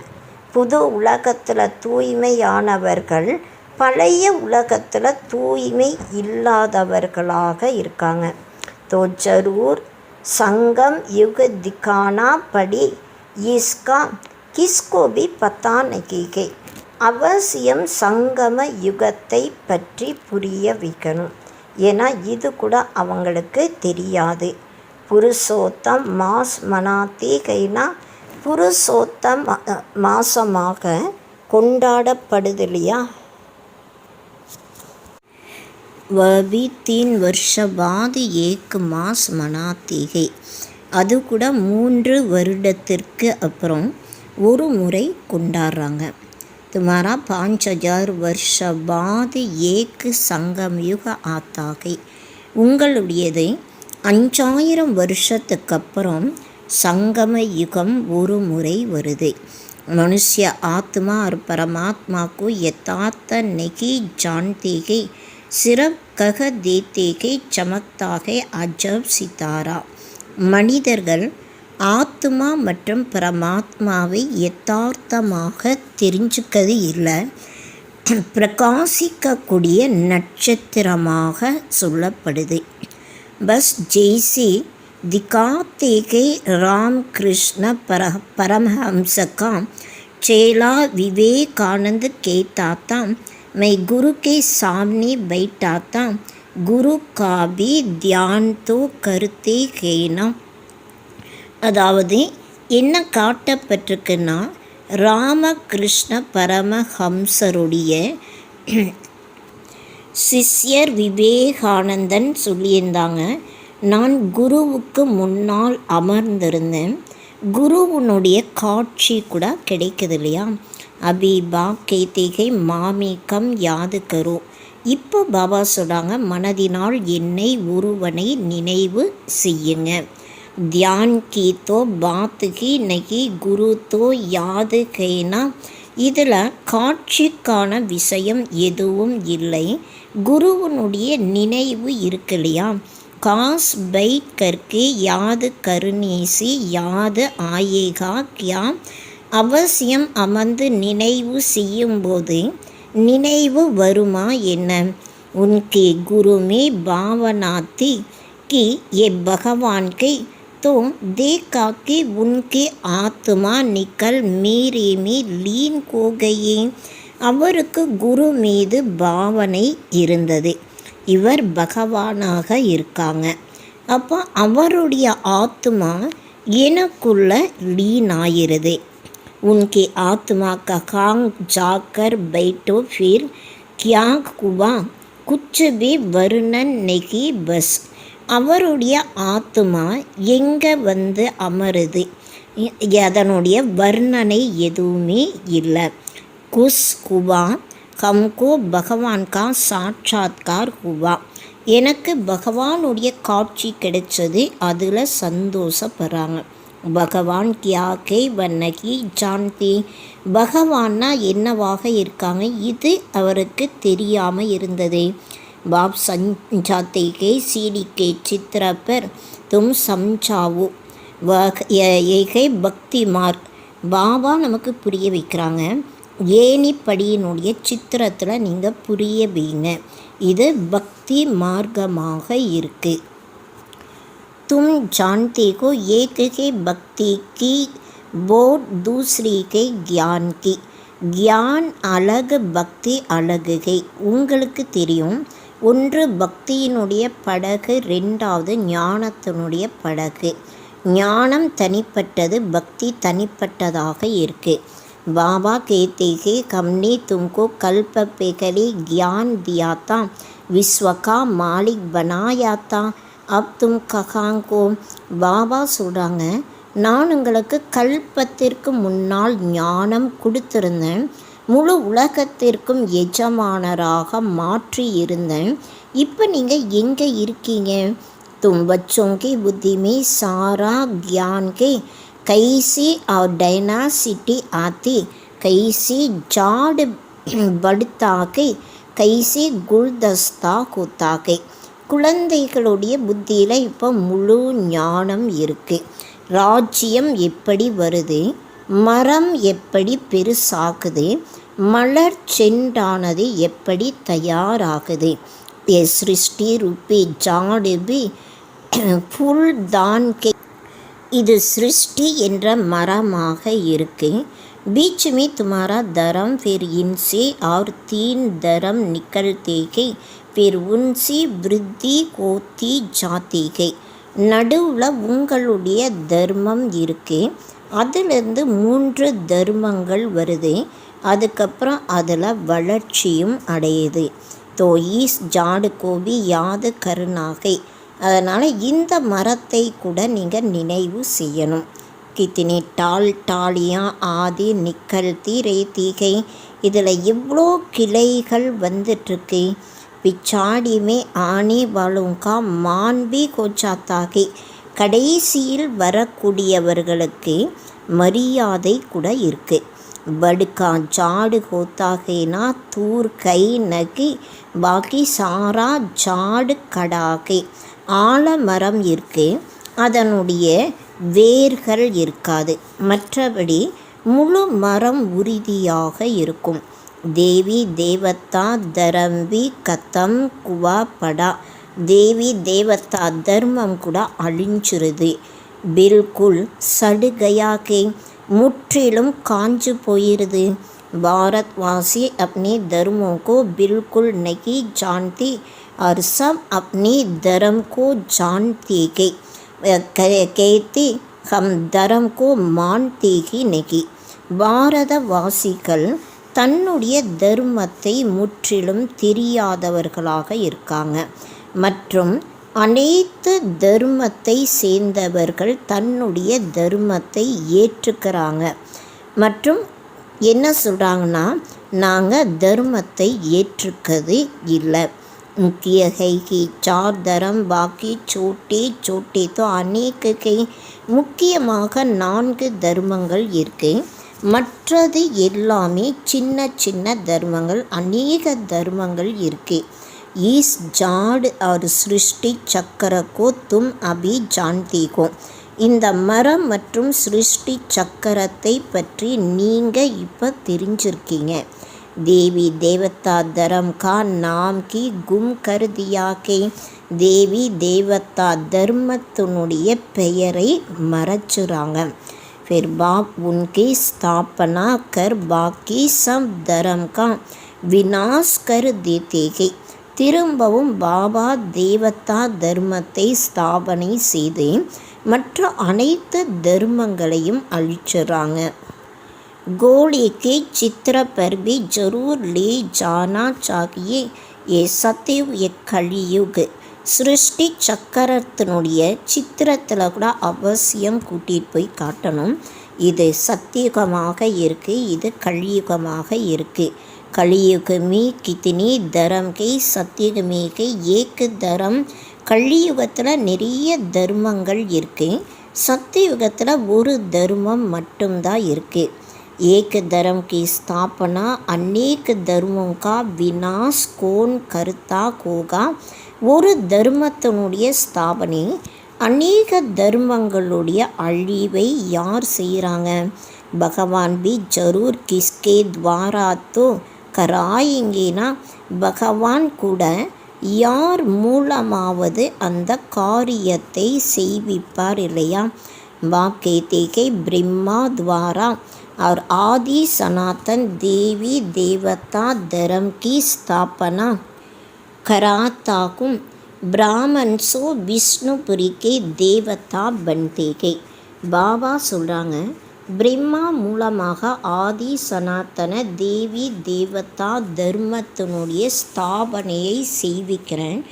புது உலகத்தில் தூய்மையானவர்கள் பழைய உலகத்தில் தூய்மை இல்லாதவர்களாக இருக்காங்க. तो जरूर संगम युग दिखाना पड़ी, इसका किसको भी पता नहीं है. அவசியம் சங்கம யுகத்தை பற்றி புரிய வைக்கணும். ஏன்னா இது கூட அவங்களுக்கு தெரியாது. புருஷோத்தம் மாஸ் மனாத்தி கைனா புருஷோத்தம் மாசமாக கொண்டாடப்படுது இல்லையா. வபி 3 வருஷ பாத் ஏக் மாஸ் மனாத்தி கை. அது கூட 3 வருடத்திற்கு அப்புறம் ஒரு முறை கொண்டாடுறாங்க. तुम्हारा 5000 வருஷ பாத் ஏக் சங்கம் யுக ஆத்தா கை. உங்களுடையது 5000 வருஷத்துக்கு அப்புறம் சங்கம யுகம் ஒரு முறை வருது. மனுஷ்ய ஆத்மா और परमात्मा को यथार्थ नहीं जानते हैं, सिर्फ कह देते हैं चमकता है अजब सितारा. மனிதர்கள் ஆத்மா மற்றும் பரமாத்மாவை யதார்த்தமாக தெரிஞ்சுக்கிறது இல்லை, பிரகாசிக்கக்கூடிய நட்சத்திரமாக சொல்லப்படுது. बस जैसे दिखाते के राम कृष्ण परमहंस का चेला विवेकानंद कहता था, मैं गुरु के सामने बैठा था, गुरु का भी ध्यान तो करते हैं ना. அதாவது என்ன காட்டப்பட்டிருக்குன்னா, ராமகிருஷ்ண பரமஹம்சருடைய சிஷ்யர் விவேகானந்தன் சொல்லியிருந்தாங்க, நான் குருவுக்கு முன்னால் அமர்ந்திருந்தேன், குருவனுடைய காட்சி கூட கிடைக்குது இல்லையா. அபிபா கேத்திகை மாமிக்கம் யாது கரு. இப்போ பாபா சொல்கிறாங்க, மனதினால் என்னை ஒருவனை நினைவு செய்யுங்க. தியான் கி தோ பாத் கி நகி குரு தோ யாது கைனா. இதில் காட்சிக்கான விஷயம் எதுவும் இல்லை, குருவனுடைய நினைவு இருக்கு இல்லையா. காஸ் பைட் கர்க்கு யாது கருணேசி யாது ஆயேகா கியா. அவசியம் அமர்ந்து நினைவு செய்யும்போது நினைவு வருமா என்ன. உன்கே குருமே பாவனாத்தி कि ये भगवान के तो देखा कि उनके ஆத்மா நிக்கல் மீறி லீன் கோகையே. அவருக்கு குரு மீது பாவனை இருந்தது, இவர் பகவானாக இருக்காங்க. அப்போ அவருடைய ஆத்மா எனக்குள்ள லீன் ஆயிருது. उनके आत्मा का खांग जाकर बैठो फिर क्या हुआ कुछ भी वर्णन नहीं बस. அவருடைய ஆத்மா எங்கே வந்து அமருது, அதனுடைய வர்ணனை எதுவுமே இல்லை. குஸ் குவா ஹம்கோ பகவான் கா சாட்சாத்கார் ஹுவா. எனக்கு பகவானுடைய காட்சி கிடைச்சது, அதில் சந்தோஷப்படுறாங்க. பகவான் கியா கே வன்னகி ஜான்தி. பகவான்னா என்னவாக இருக்காங்க, இது அவருக்கு தெரியாமல் இருந்தது. பாப் சஞ்சாते के सीढ़ी के चित्र पर तुम समझाओ ஏகை பக்தி மார்க். பாபா நமக்கு புரிய வைக்கிறாங்க, ஏணிப்படியினுடைய சித்திரத்தில் நீங்கள் புரிய வைங்க, இது பக்தி மார்க்கமாக இருக்குது. तुम जानते हो एक के भक्ति की बोध दूसरी के ज्ञान की. ज्ञान अलग பக்தி அழகு. உங்களுக்கு தெரியும், ஒன்று பக்தியினுடைய படகு, ரெண்டாவது ஞானத்தினுடைய படகு. ஞானம் தனிப்பட்டது, பக்தி தனிப்பட்டதாக இருக்குது. பாபா कहते हैं हमने तुमको कल्प पहले ज्ञान दिया था, विश्व का मालिक बनाया था, अब तुम कहाँ को. பாபா சொல்கிறாங்க, நான் உங்களுக்கு கல்பத்திற்கு முன்னால் ஞானம் கொடுத்துருந்தேன், முழு உலகத்திற்கும் எஜமானராக மாற்றி இருந்தேன், இப்போ நீங்கள் எங்கே இருக்கீங்க. तुम बच्चों की बुद्धि में सारा ज्ञान के कैसी और डायनासिटी आती, कैसी जाड़ बढ़ता के कैसी गुलदस्ता होता के. குழந்தைகளுடைய புத்தியில் இப்போ முழு ஞானம் இருக்குது. ராஜ்யம் எப்படி வருது, மரம் எப்படி பெருசாகுது, மலர் செண்டானது எப்படி தயாராகுது. ये सृष्टि रूपी जाड़ भी फूल दान के. இது சிருஷ்டி என்ற மரமாக இருக்கு. बीच में तुम्हारा धर्म फिर इनसे और 3 धर्म निकलते हैं, फिर उनसे वृद्धि होती जाती है. நடுவில் உங்களுடைய தர்மம் இருக்கு, அதிலிருந்து 3 தர்மங்கள் வருது, அதுக்கப்புறம் அதில் வளர்ச்சியும் அடையுது. तो इस झाड़ को भी याद करना है. அதனால் இந்த மரத்தை கூட நீங்கள் நினைவு செய்யணும். கித்தினி டால் டாலியா ஆதி நிக்கல்தி ரேத்திகை. இதில் எவ்வளோ கிளைகள் வந்துட்டுருக்கு. பிச்சாடிமே ஆனி வாழுங்கா மான்பி கோச்சாத்தாகி. கடைசியில் வரக்கூடியவர்களுக்கு மரியாதை கூட இருக்குது. बड़का झाड़ होता है ना दूर कई नगी बाकी सारा झाड़ கடாகை. ஆலமரம் இருக்கு, அதனுடைய வேர்கள் இருக்காது, மற்றபடி முழு மரம் உறுதியாக இருக்கும். தேவி தேவதா தரம்பி கத்தம் குவா படா. தேவி தேவதா தர்மம் கூட அழிஞ்சிருது. பில்குல் சடுகையாகே, முற்றிலும் காஞ்சு போயிடுது. பாரத்வாசி अपने धर्मों को बिल्कुल नहीं जानती और सब अपने धर्म को जानते हैं, कहते हम धर्म को मानते ही नहीं. பாரதவாசிகள் தன்னுடைய தர்மத்தை முற்றிலும் தெரியாதவர்களாக இருக்காங்க. மற்றும் அனைத்து தர்மத்தை சேர்ந்தவர்கள் தன்னுடைய தர்மத்தை ஏற்றுக்கிறாங்க. மற்றும் என்ன சொல்கிறாங்கன்னா, நாங்கள் தர்மத்தை ஏற்றுக்கிறது இல்லை. முக்கிய है कि 4 धर्म बाकी छोटे छोटे तो अनेक है. முக்கியமாக 4 தர்மங்கள் இருக்குது, மற்றது எல்லாமே சின்ன சின்ன தர்மங்கள், அநேக தர்மங்கள் இருக்குது. इस झाड़ और सृष्टि चक्र को तुम अभी जानती हो. இந்த மரம் மற்றும் சிருஷ்டி சக்கரத்தை பற்றி நீங்கள் இப்போ தெரிஞ்சிருக்கீங்க. देवी देवता धर्म का नाम की गुम कर दिया के தேவி தேவதா தர்மத்தினுடைய பெயரை மறைச்சுறாங்க. फिर बाप उनकी स्थापना कर बाकी सब धर्म का विनाश कर देते हैं. திரும்பவும் பாபா தேவதா தர்மத்தை ஸ்தாபனை செய்து மற்ற அனைத்து தர்மங்களையும் அழிச்சுறாங்க. गोली के चित्र पर भी जरूर ले जाना चाहिए. ये सतयुग ये कलियुग சிருஷ்டி சக்கரத்தினுடைய சித்திரத்தில் கூட அவசியம் கூட்டிகிட்டு போய் காட்டணும். இது சத்தியுகமாக இருக்குது, இது கலியுகமாக இருக்குது. कलयुग में कितनी धर्म के सत्युग में के एक धर्म கலியுகத்தில் நிறைய தர்மங்கள் இருக்குது, சத்தியுகத்தில் ஒரு தர்மம் மட்டும்தான் இருக்குது. एक धर्म की स्थापना अनेक धर्मों का विनाश कौन करता होगा. ஒரு தர்மத்தினுடைய ஸ்தாபனை அநேக தர்மங்களுடைய அழிவை யார் செய்கிறாங்க. பகவான் भी जरूर किसके द्वारा तो कराएंगेனா, பகவான் கூட யார் மூலமாவது அந்த காரியத்தை செய்விப்பார் இல்லையா. பாப் कहते हैं ब्रह्मा द्वारा और आदि सनातन देवी देवता धर्म की स्थापना कराता हूँ. ब्राह्मण सो विष्णुपुरी के देवता बनते हैं. பாபா சொல்கிறாங்க, பிரம்மா மூலமாக ஆதி சனாத்தன தேவி தேவதா தர்மத்தினுடைய ஸ்தாபனையை செய்விக்கிறேன்.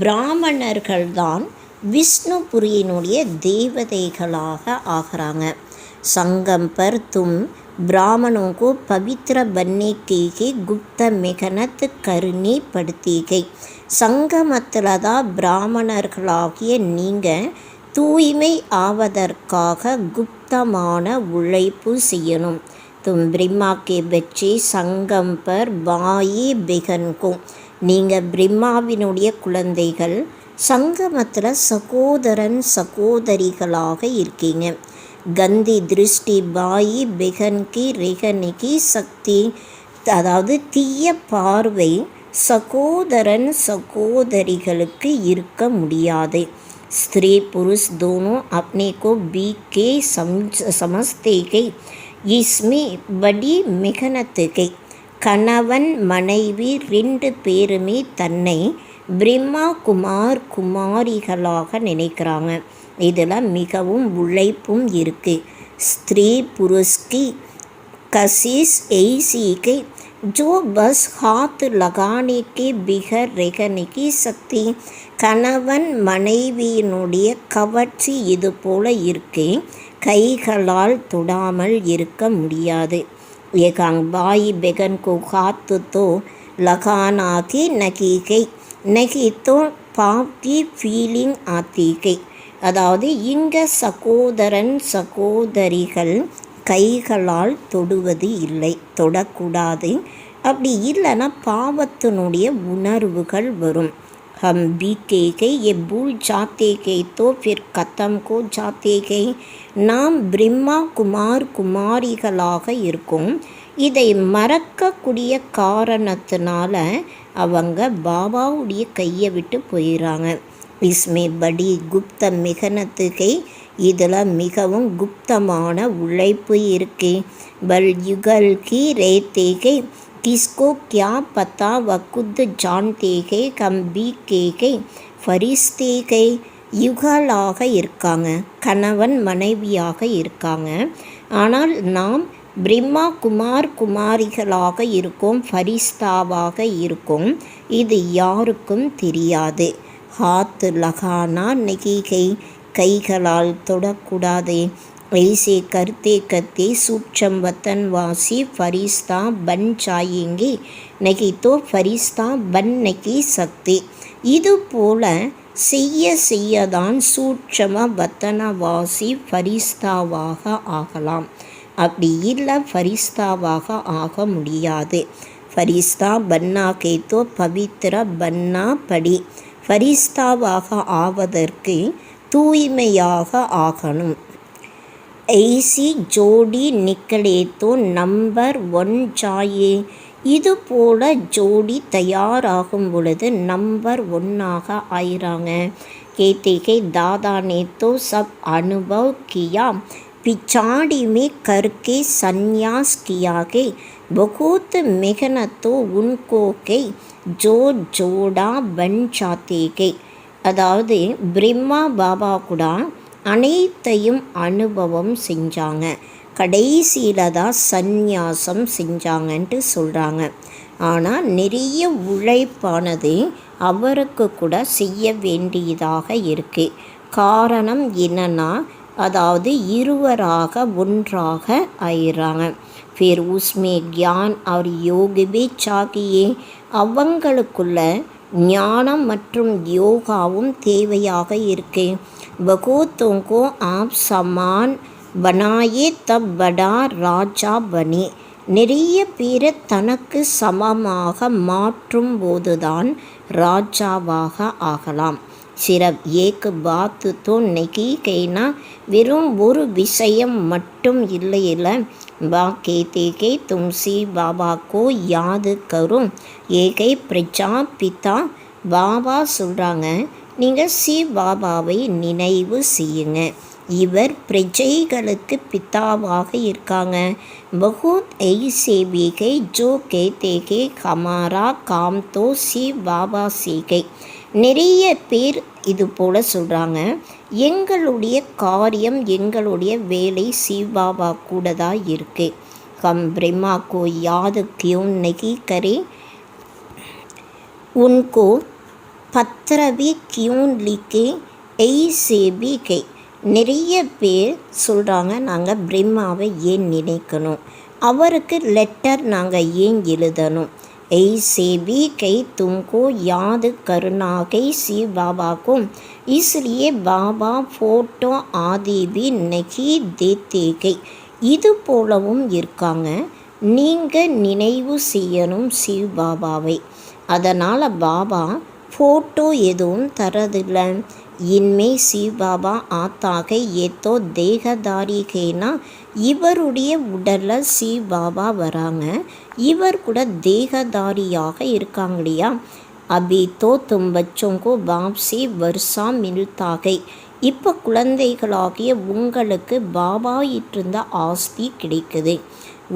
பிராமணர்கள்தான் விஷ்ணுபுரியினுடைய தேவதைகளாக ஆகிறாங்க. संगम पर तुम ब्राह्मणों को पवित्र बनने के लिए गुप्त मेहनत करनी पड़ती है. சங்கமத்தில் தான் பிராமணர்களாகிய நீங்கள் தூய்மை ஆவதற்காக குப்தமான உழைப்பு செய்யணும். तुम ब्रह्मा के बच्चे संगम पर भाई बहन को, நீங்கள் பிரம்மாவினுடைய குழந்தைகள் சங்கமத்தில் சகோதரன் சகோதரிகளாக இருக்கீங்க. गंदी दृष्टि பாயி பெகன் கி ரெகனி கி சக்தி, அதாவது தீய பார்வை சகோதரன் சகோதரிகளுக்கு இருக்க முடியாது. ஸ்திரீ புருஷ் दोनों अपने को बीक के समझते हैं. इसमें बड़ी मेहनत है. கணவன் மனைவி 2 பேருமே தன்னை பிரம்மா குமார் குமாரிகளாக நினைக்கிறாங்க. இதில் மிகவும் உழைப்பும் இருக்குது. ஸ்திரீ புருஷ்கி கசிஸ் ऐसी जो बस हाथ लगाने के बिगर रहने की शक्ति. கணவன் மனைவியினுடைய கவர்ச்சி இது போல இருக்கு, கைகளால் தொடாமல் இருக்க முடியாது. ஏகாங் பாய் பெகன் को हाथ तो लगाना की नहीं तो पाप की फीलिंग आती है. அதாவது இங்கே சகோதரன் சகோதரிகள் கைகளால் தொடுவது இல்லை, தொடக்கூடாது. அப்படி இல்லைன்னா பாவத்தினுடைய உணர்வுகள் வரும். हम भी के ये भूल जाते हैं तो फिर खत्म को जाते हैं. நாம் பிரம்மா குமார் குமாரிகளாக இருக்கும். இதை மறக்கக்கூடிய காரணத்தினால அவங்க பாபாவுடைய கையை விட்டு போயிடறாங்க. इसमें बड़ी गुप्त मेहनत है. இதில் மிகவும் குப்தமான உழைப்பு இருக்கு. बल युगल की रहते हैं. किसको क्या पता वह खुद जानते हैं. हम भी के फरिश्ते हैं. யுகலாக இருக்காங்க, கணவன் மனைவியாக இருக்காங்க. ஆனால் நாம் பிரம்மா குமார் குமாரிகளாக இருக்கோம், ஃபரிஸ்தாவாக இருக்கும். இது யாருக்கும் தெரியாது. हाथ लगाना नहीं है, கைகளால் தொடக்கூடாது. ऐसे करते करते सूक्ष्म वतनवासी फरिश्ता बन जाएंगे, नहीं तो फरिश्ता बन नहीं सकते. இது போல செய்ய செய்யதான் சூட்சம வத்தனவாசி ஃபரிஸ்தாவாக ஆகலாம். அப்படி இல்லை ஃபரிஸ்தாவாக ஆக முடியாது. ஃபரிஸ்தா பன்னா கேத்தோ பவித்திர பன்னா படி. ஃபரிஸ்தாவாக ஆவதற்கு தூய்மையாக ஆகணும். ऐसी जोड़ी निकले तो नंबर 1 चाहिए. இது போல ஜோடி தயாராகும் பொழுது நம்பர் 1ஆக ஆயிறாங்க. கேத்திகை தாதா ने तो सब अनुभव किया, पिछाड़ी में करके संन्यास किया के बहुत मेहनतों उनको के जो जोड़ा बन जाते के. அதாவது பிரம்மா பாபா கூட அனைத்தையும் அனுபவம் செஞ்சாங்க, கடைசியில் தான் சந்நியாசம் செஞ்சாங்கன்ட்டு சொல்கிறாங்க. ஆனால் நிறைய உழைப்பானது அவருக்கு கூட செய்ய வேண்டியதாக இருக்குது. காரணம் என்னன்னா, அதாவது இருவராக ஒன்றாக ஆயிடுறாங்க. फिर उसमें ज्ञान और योग भी चाहिए. அவங்களுக்குள்ள ஞானம் மற்றும் யோகாவும் தேவையாக இருக்கு. बहुतों को आप समान बनाए तब बड़ा ராஜா बने. நிறைய பேரை தனக்கு சமமாக மாற்றும் போதுதான் ராஜாவாக ஆகலாம். சிரப் ஏக் பாத் தோ நகி கேனா, வெறும் ஒரு விஷயம் மட்டும் இல்லை. பா கேத்தே தும்சி பாபா கோ யாது கரும் ஏகை பிரஜா பிதா. பாபா சொல்கிறாங்க, நீங்கள் சி பாபாவை நினைவு செய்யுங்க, இவர் பிரஜைகளுக்கு பிதாவாக இருக்காங்க. बहुत ऐसे भी है जो कहते हैं हमारा काम तो शिव बाबा से है. நிறைய பேர் இது போல் சொல்கிறாங்க, எங்களுடைய காரியம் எங்களுடைய வேலை சிவபாபா கூட தான் இருக்குது. हम ब्रह्मा को याद क्यों नहीं करें, उनको पत्र भी क्यों लिखे, ऐसे भी है. நிறைய பேர் சொல்கிறாங்க, நாங்கள் பிரம்மாவை ஏன் நினைக்கணும், அவருக்கு லெட்டர் நாங்கள் ஏன் எழுதணும். ऐसे भी कई तुमको याद करना है शिव बाबा को, इसलिए बाबा फोटो आदि भी नहीं देते है. இது போலவும் இருக்காங்க, நீங்கள் நினைவு செய்யணும் சிவ் பாபாவை, அதனால் பாபா ஃபோட்டோ எதுவும் தரதில்லை. இன்மே சிவ் பாபா ஆத்தாக ஏதோ தேகதாரி கேனா, இவருடைய உடலில் சிவ் பாபா வராங்க, இவர் கூட தேகதாரியாக இருக்காங்க இல்லையா. அபி தோ தும் பச்சோங்கோ பாப் சி வருஷா மில்தாகை. இப்போ குழந்தைகளாகிய உங்களுக்கு பாபா இருந்த ஆஸ்தி கிடைக்குது.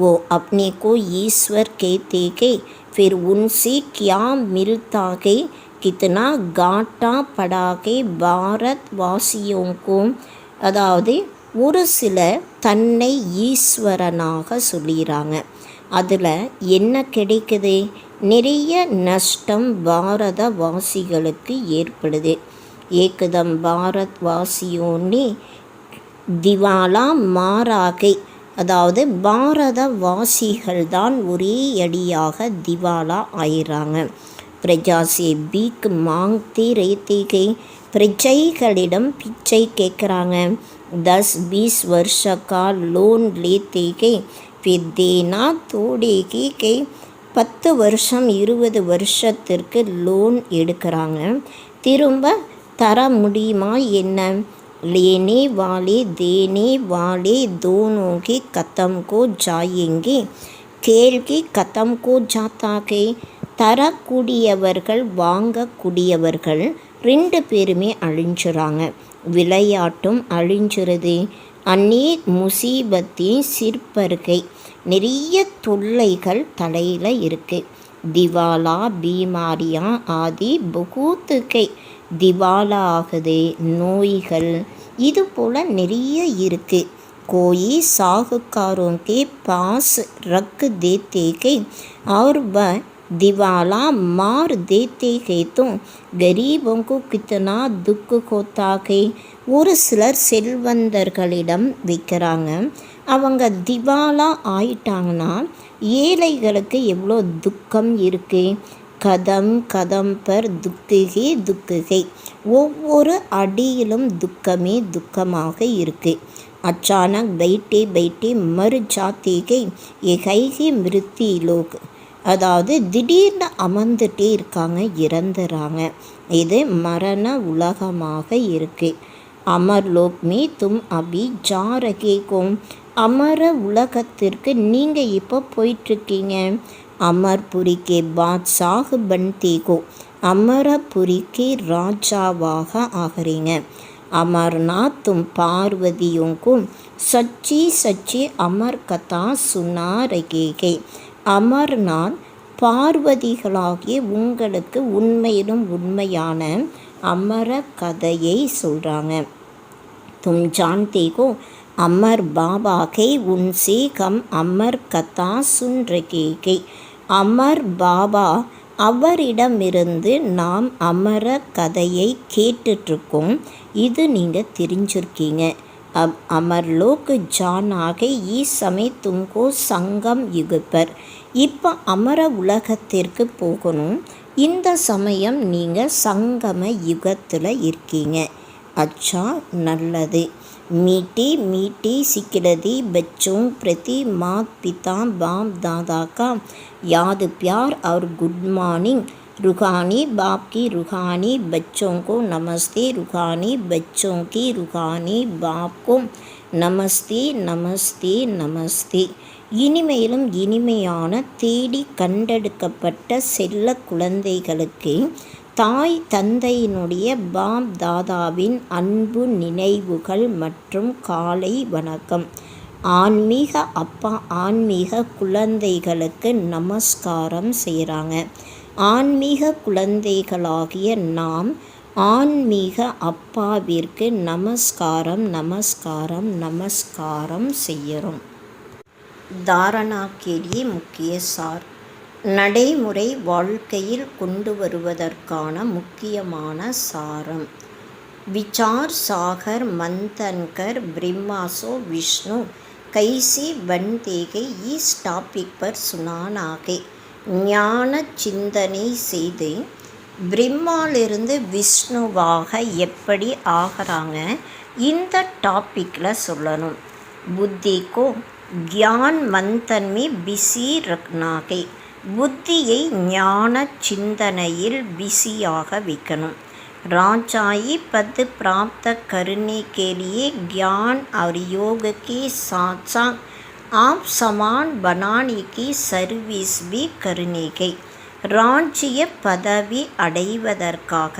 ஓ அப்னே கோ ஈஸ்வர் கேத்தே கே, फिर उनसे क्या मिलता है, कितना घाटा पड़ा है பாரத் வாசியோங்கோ. அதாவது ஒரு சிலர் தன்னை ஈஸ்வரனாக சொல்லிடுறாங்க, அதில் என்ன கிடைக்குது, நிறைய நஷ்டம் பாரத வாசிகளுக்கு ஏற்படுது. ஏகதம் பாரத் வாசியோன்னே திவாலா மாறாகை. அதாவது பாரத வாசிகள் தான் ஒரே அடியாக திவாலா ஆயிடுறாங்க. பிரஜாசே பீக் மாங்தே ரேத்தேகை. பிரஜைகளிடம் பிச்சை கேட்குறாங்க. 10-20 வருஷ கா லோன் லேத்தேகை, फिर देना तोड़ेगी கை. 10 வருஷம் 20 வருஷத்திற்கு லோன் எடுக்கிறாங்க, திரும்ப தர முடியுமா என்ன. लेने वाले देने वाले दोनों के खत्म को जाएंगे, खेल की खत्म को जाता है. தரக்கூடியவர்கள் வாங்கக்கூடியவர்கள் 2 பேருமே அழிஞ்சுறாங்க, விளையாட்டும் அழிஞ்சுறது. அநேக் முசீபத்தின் சிற்பர்கை. நிறைய தொல்லைகள் தலையில் இருக்குது. திவாலா பீமாரியா ஆதி புகூத்துக்கை. திவாலா ஆகுது, நோய்கள், இது போல் நிறைய இருக்குது. கோயி சாகுக்காரோं के पास रख देते हैं और वह दिवाला मार देते हैं तो गरीबों को कितना दुख होता है. ஒரு சிலர் செல்வந்தர்களிடம் வைக்கிறாங்க, அவங்க திவாலா ஆயிட்டாங்கன்னா ஏழைகளுக்கு எவ்வளோ துக்கம் இருக்குது. கதம் கதம் பர் துக்குகே துக்குகை. ஒவ்வொரு அடியிலும் துக்கமே துக்கமாக இருக்குது. அச்சானக் பைட்டே பைட்டே மறு ஜாத்தேகை எகைகி மிருத்தி லோக். அதாவது திடீர்னு அமர்ந்துட்டே இருக்காங்க, இறந்துறாங்க. இது மரண உலகமாக இருக்குது. அமர் லோக் மே தும் அபி ஜா ரகே கோம். அமர உலகத்திற்கு நீங்கள் இப்போ போயிட்டுருக்கீங்க. अमरपुरी के बादशाह बनते हो, अमरपुरी के ராஜாவாக ஆகிறீங்க. अमरनाथ तुम पार्वतियों को सच्ची सच्ची अमर कथा सुना रहे. அமர்நாத் பார்வதிகளாகிய உங்களுக்கு உண்மையிலும் உண்மையான அமர கதையை சொல்கிறாங்க. तुम जानते हो अमर बाबा के उनसे हम अमर कथा सुन रहे हैं. அமர் பாபா அவரிடமிருந்து நாம் அமர கதையை கேட்டுட்ருக்கோம். இது நீங்கள் தெரிஞ்சிருக்கீங்க. अब अमर लोग जानागे इस समय तुमको சங்கம் யுகப்பர். இப்போ அமர உலகத்திற்கு போகணும். இந்த சமயம் நீங்கள் சங்கம யுகத்தில் இருக்கீங்க. अच्छा நல்லது. मीठी मीठी सिकलदी बच्चों प्रति मात पिता बाप दादा का याद प्यार और गुड मॉर्निंग. रूहानी बाप की रूहानी बच्चों को नमस्ते. रूहानी बच्चों की रूहानी बाप को நமஸ்தே நமஸ்தே நமஸ்தே. இனிமேலும் இனிமையான தேடி கண்டெடுக்கப்பட்ட செல்ல குழந்தைகளுக்கு தாய் தந்தையினுடைய பாப் தாதாவின் அன்பு நினைவுகள் மற்றும் காலை வணக்கம். ஆன்மீக அப்பா ஆன்மீக குழந்தைகளுக்கு நமஸ்காரம் செய்கிறாங்க. ஆன்மீக குழந்தைகளாகிய நாம் ஆன்மீக அப்பாவிற்கு நமஸ்காரம் நமஸ்காரம் நமஸ்காரம் செய்கிறோம். தாரணா के लिए முக்கிய சார். நடைமுறை வாழ்க்கையில் கொண்டு வருவதற்கான முக்கியமான சாரம். விசார் சாகர் मंथन ब्रह्मासो विष्णु कैसे बनते हैं इस टॉपिक पर सुनाना है. ஞான சிந்தனை செய்து பிரம்மாலிருந்து விஷ்ணுவாக எப்படி ஆகிறாங்க இந்த டாப்பிக்கில் சொல்லணும். புத்திக்கோ ज्ञान मंथन में बिसी रखना है. புத்தியை ஞான சிந்தனையில் பிஸியாக வைக்கணும். राजाई पद प्राप्त करने के लिए ज्ञान और योग के साथ साथ आप समान बनाने की सर्विस भी करनी है. ராஜ்ய பதவி அடைவதற்காக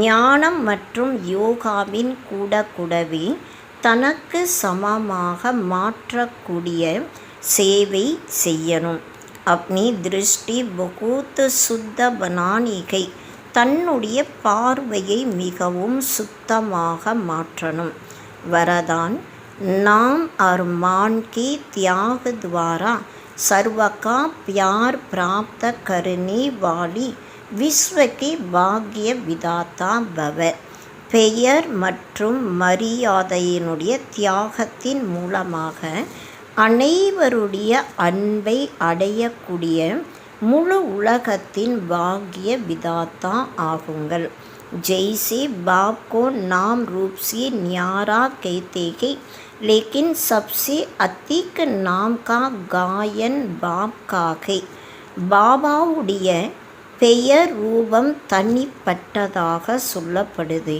ஞானம் மற்றும் யோகாவின் கூடவே தனக்கு சமமாக மாற்றக்கூடிய சேவை செய்யணும். अपनी दृष्टि बहुत शुद्ध बनाने है. தன்னுடைய பார்வையை மிகவும் சுத்தமாக மாற்றணும். वरदान नाम और मान के त्याग द्वारा सर्व का प्यार प्राप्त करने वाली विश्व के भाग्य विदाता भव. பெயர் மற்றும் மரியாதையினுடைய தியாகத்தின் மூலமாக அனைவருடைய அன்பை அடையக்கூடிய முழு உலகத்தின் பாக்ய விதாத்தா ஆகுங்கள். जैसे बाप को नाम रूप से न्यारा कहते हैं, लेकिन सबसे अधिक नाम का गायन बाप का है. பாபாவுடைய பெயர் ரூபம் தனிப்பட்டதாக சொல்லப்படுது.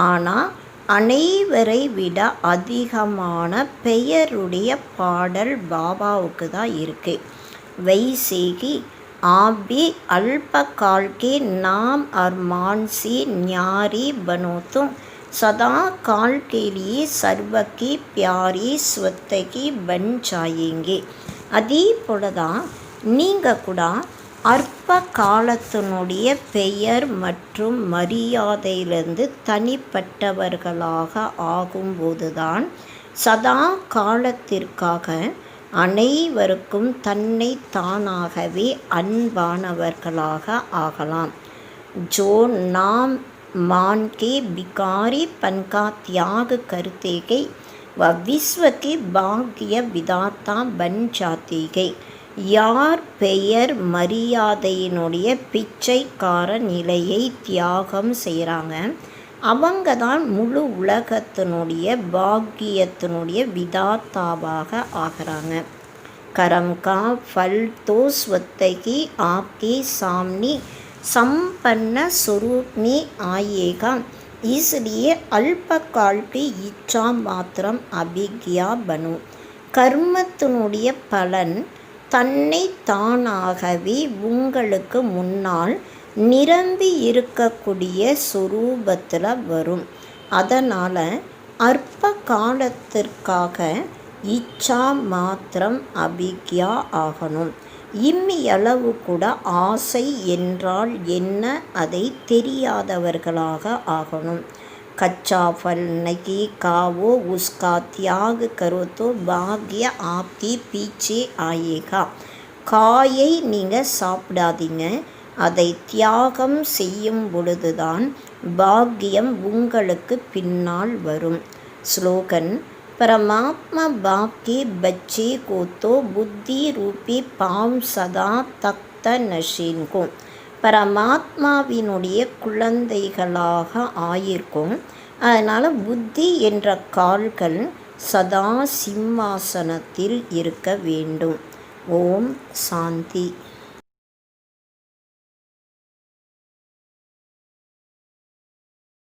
ஆனால் அனைவரை விட அதிகமான பெயருடைய பாடல் பாபாவுக்கு தான் இருக்குது. வைசேகி आप भी अल्पकाल के नाम और मान से न्यारी बनो तो सदा काल के लिए सर्व की प्यारी स्वतकी बन जाएंगे. அதே போல தான் நீங்கள் கூட அற்ப காலத்தினுடைய பெயர் மற்றும் மரியாதையிலிருந்து தனிப்பட்டவர்களாக ஆகும்போதுதான் சதா காலத்திற்காக அனைவருக்கும் தன்னை தானாகவே அன்பானவர்களாக ஆகலாம். जो नाम मान के भिखारी पन का त्याग करते हैं वह विश्व के भाग्य विदाता बन जाते हैं. யார் பெயர் மரியாதையினுடைய பிச்சைக்கார நிலையை தியாகம் செய்கிறாங்க அவங்க தான் முழு உலகத்தினுடைய பாக்கியத்தினுடைய விதாத்தாவாக ஆகிறாங்க. करम का फल तो स्वतः ही आपके सामने संपन्न स्वरूप में आएगा. इसलिए अल्पकाल की इच्छा मात्रम अभिज्ञा बनो. கர்மத்தினுடைய பலன் தன்னை தானாகவே உங்களுக்கு முன்னால் நிரம்பி இருக்கக்கூடிய சொரூபத்தில் வரும். அதனால் அற்ப காலத்திற்காக இச்சா மாத்திரம் அபிக்யா ஆகணும். இம்மியளவு கூட ஆசை என்றால் என்ன அதை தெரியாதவர்களாக ஆகணும். கச்சா ஃபல் நகி காவோ உஸ்கா தியாக கரோத்தோ பாக்ய ஆப்தி பீச்சே ஆயேகா. காயை நீங்கள் சாப்பிடாதீங்க, அதை தியாகம் செய்யும் பொழுதுதான் பாக்கியம் உங்களுக்கு பின்னால் வரும். ஸ்லோகன் परमात्मा बाप के बच्चे को तो बुद्धि रूपी पाम सदा तख्त नशीन को. பரமாத்மாவினுடைய குழந்தைகளாக ஆயிருக்கும். அதனால் புத்தி என்ற கால்கள் சதா சிம்மாசனத்தில் இருக்க வேண்டும். ஓம் சாந்தி.